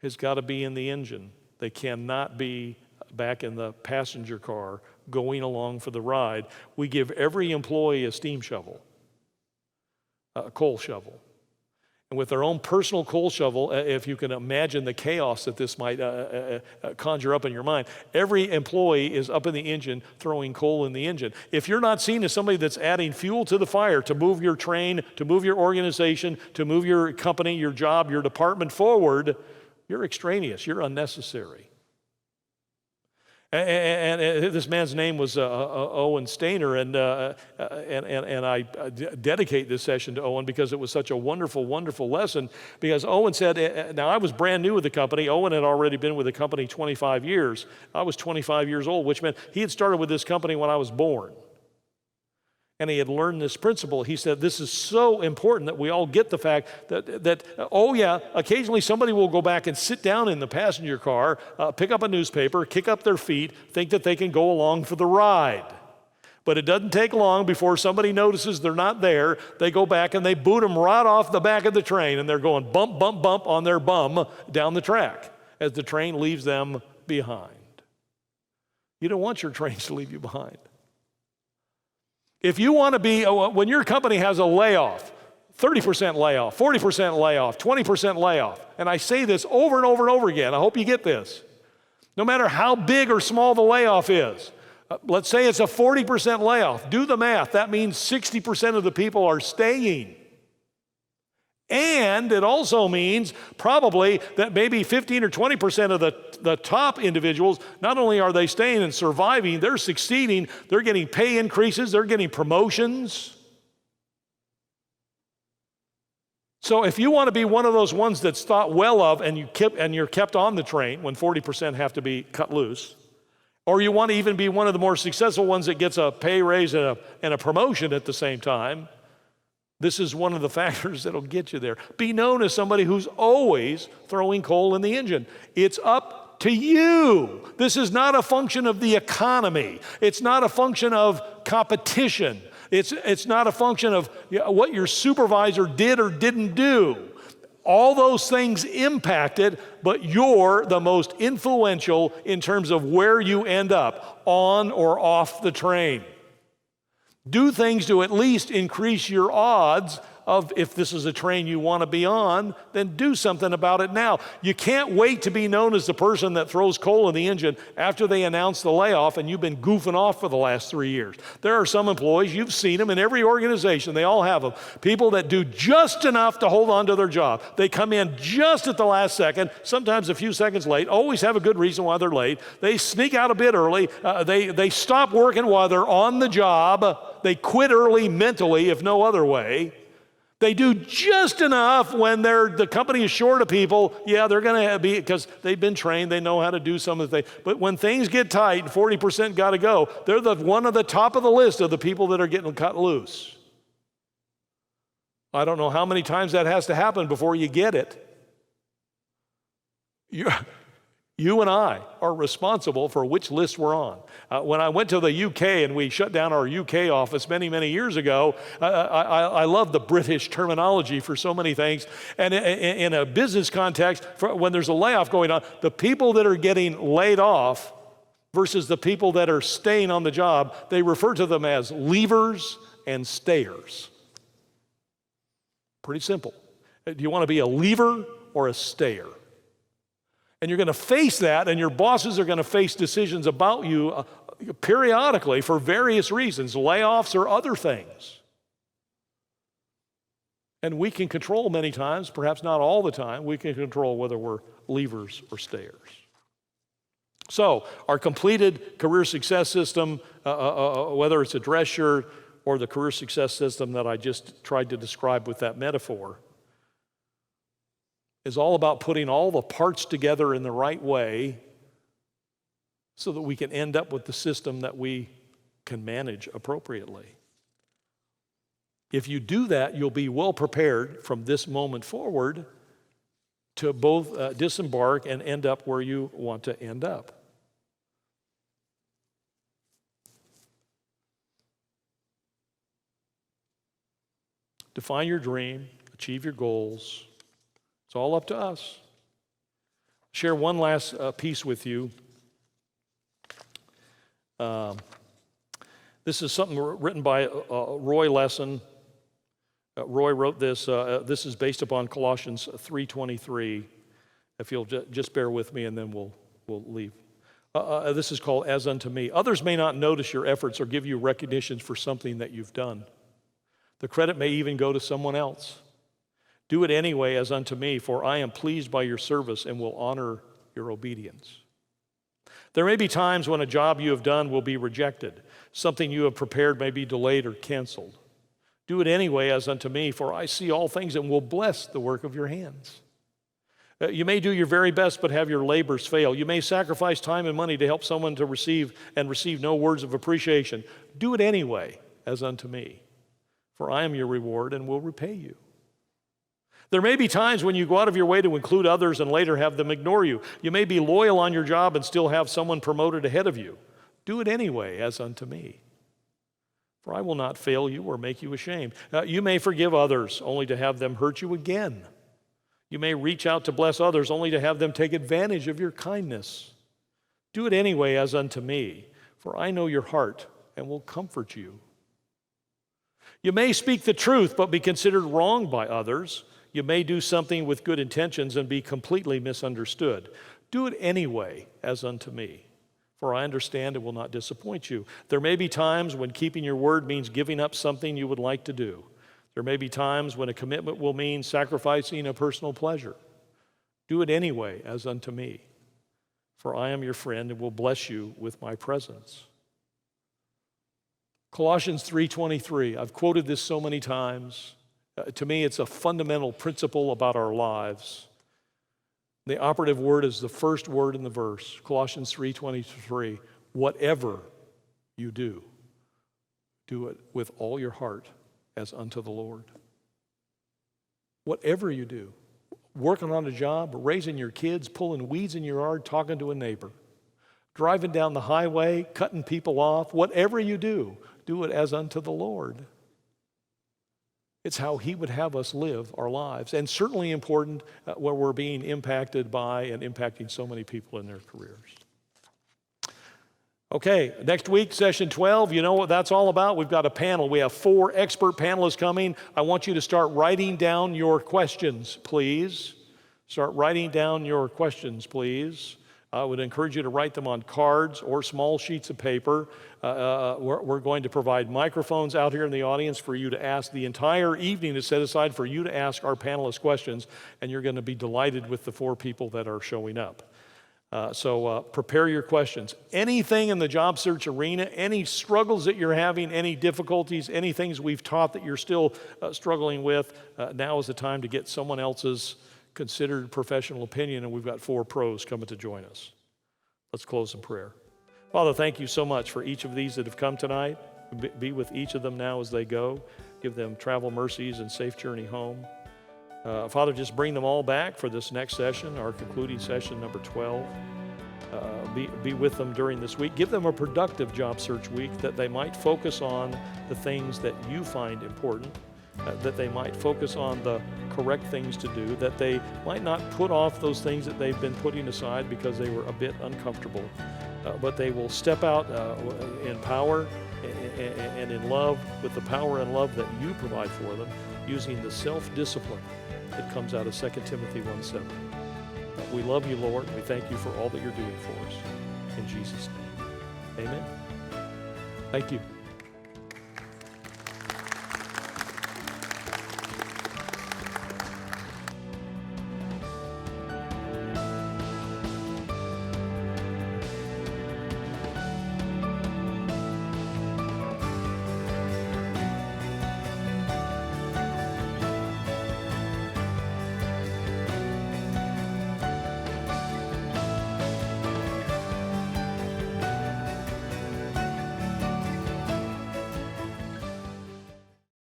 has got to be in the engine. They cannot be back in the passenger car going along for the ride. We give every employee a steam shovel, a coal shovel. And with their own personal coal shovel, if you can imagine the chaos that this might conjure up in your mind, every employee is up in the engine throwing coal in the engine. If you're not seen as somebody that's adding fuel to the fire to move your train, to move your organization, to move your company, your job, your department forward, you're extraneous, you're unnecessary. And this man's name was Owen Stainer, and I dedicate this session to Owen because it was such a wonderful, wonderful lesson. Because Owen said, now I was brand new with the company. Owen had already been with the company 25 years. I was 25 years old, which meant he had started with this company when I was born. And he had learned this principle. He said, this is so important that we all get the fact that occasionally somebody will go back and sit down in the passenger car, pick up a newspaper, kick up their feet, think that they can go along for the ride. But it doesn't take long before somebody notices they're not there. They go back and they boot them right off the back of the train, and they're going bump, bump, bump on their bum down the track as the train leaves them behind. You don't want your trains to leave you behind. If you want to be, when your company has a layoff, 30% layoff, 40% layoff, 20% layoff, and I say this over and over and over again, I hope you get this. No matter how big or small the layoff is, let's say it's a 40% layoff, do the math. That means 60% of the people are staying. And it also means probably that maybe 15 or 20% of the top individuals, not only are they staying and surviving, they're succeeding, they're getting pay increases, they're getting promotions. So if you want to be one of those ones that's thought well of and you're kept on the train when 40% have to be cut loose, or you want to even be one of the more successful ones that gets a pay raise and a promotion at the same time, this is one of the factors that'll get you there. Be known as somebody who's always throwing coal in the engine. It's up to you. This is not a function of the economy. It's not a function of competition. It's not a function of what your supervisor did or didn't do. All those things impact it, but you're the most influential in terms of where you end up, on or off the train. Do things to at least increase your odds of, if this is a train you want to be on, then do something about it now. You can't wait to be known as the person that throws coal in the engine after they announce the layoff and you've been goofing off for the last 3 years. There are some employees, you've seen them in every organization, they all have them, people that do just enough to hold on to their job. They come in just at the last second, sometimes a few seconds late, always have a good reason why they're late. They sneak out a bit early, they stop working while they're on the job, they quit early mentally if no other way. They do just enough when the company is short of people. Yeah, they're going to be, because they've been trained, they know how to do some of the things. But when things get tight and 40% got to go, they're one of the top of the list of the people that are getting cut loose. I don't know how many times that has to happen before you get it. You and I are responsible for which list we're on. When I went to the UK and we shut down our UK office many, many years ago, I love the British terminology for so many things. And in a business context, when there's a layoff going on, the people that are getting laid off versus the people that are staying on the job, they refer to them as leavers and stayers. Pretty simple. Do you want to be a leaver or a stayer? And you're going to face that, and your bosses are going to face decisions about you periodically for various reasons, layoffs or other things. And we can control many times, perhaps not all the time, we can control whether we're leavers or stayers. So our completed career success system, whether it's a dress shirt or the career success system that I just tried to describe with that metaphor, is all about putting all the parts together in the right way so that we can end up with the system that we can manage appropriately. If you do that, you'll be well prepared from this moment forward to both disembark and end up where you want to end up. Define your dream, achieve your goals. It's all up to us. Share one last piece with you. This is something written by Roy Lesson. Roy wrote this. This is based upon Colossians 3:23. If you'll just bear with me, and then we'll leave. This is called "As Unto Me." Others may not notice your efforts or give you recognition for something that you've done. The credit may even go to someone else. Do it anyway as unto me, for I am pleased by your service and will honor your obedience. There may be times when a job you have done will be rejected. Something you have prepared may be delayed or canceled. Do it anyway as unto me, for I see all things and will bless the work of your hands. You may do your very best, but have your labors fail. You may sacrifice time and money to help someone to receive no words of appreciation. Do it anyway as unto me, for I am your reward and will repay you. There may be times when you go out of your way to include others and later have them ignore you. You may be loyal on your job and still have someone promoted ahead of you. Do it anyway as unto me, for I will not fail you or make you ashamed. You may forgive others only to have them hurt you again. You may reach out to bless others only to have them take advantage of your kindness. Do it anyway as unto me, for I know your heart and will comfort you. You may speak the truth but be considered wrong by others. You may do something with good intentions and be completely misunderstood. Do it anyway as unto me, for I understand and will not disappoint you. There may be times when keeping your word means giving up something you would like to do. There may be times when a commitment will mean sacrificing a personal pleasure. Do it anyway as unto me, for I am your friend and will bless you with my presence. Colossians 3:23, I've quoted this so many times. To me, it's a fundamental principle about our lives. The operative word is the first word in the verse, Colossians 3:23. Whatever you do, do it with all your heart as unto the Lord. Whatever you do, working on a job, raising your kids, pulling weeds in your yard, talking to a neighbor, driving down the highway, cutting people off, whatever you do it as unto the Lord. It's how He would have us live our lives, and certainly important when we're being impacted by and impacting so many people in their careers. Okay, next week, session 12, you know what that's all about? We've got a panel. We have 4 expert panelists coming. I want you to start writing down your questions, please. Start writing down your questions, please. I would encourage you to write them on cards or small sheets of paper. We're going to provide microphones out here in the audience for you to ask. The entire evening is set aside for you to ask our panelists questions, and you're going to be delighted with the 4 people that are showing up. So prepare your questions. Anything in the job search arena, any struggles that you're having, any difficulties, any things we've taught that you're still struggling with, now is the time to get someone else's considered professional opinion, and we've got 4 pros coming to join us. Let's close in prayer. Father, thank you so much for each of these that have come tonight. Be with each of them now as they go. Give them travel mercies and safe journey home. Father, just bring them all back for this next session, our concluding session, number 12. Be with them during this week. Give them a productive job search week that they might focus on the things that you find important, that they might focus on the correct things to do, that they might not put off those things that they've been putting aside because they were a bit uncomfortable, but they will step out in power and in love with the power and love that you provide for them, using the self-discipline that comes out of 2 Timothy 1:7. We love you, Lord, and we thank you for all that you're doing for us. In Jesus' name, amen. Thank you.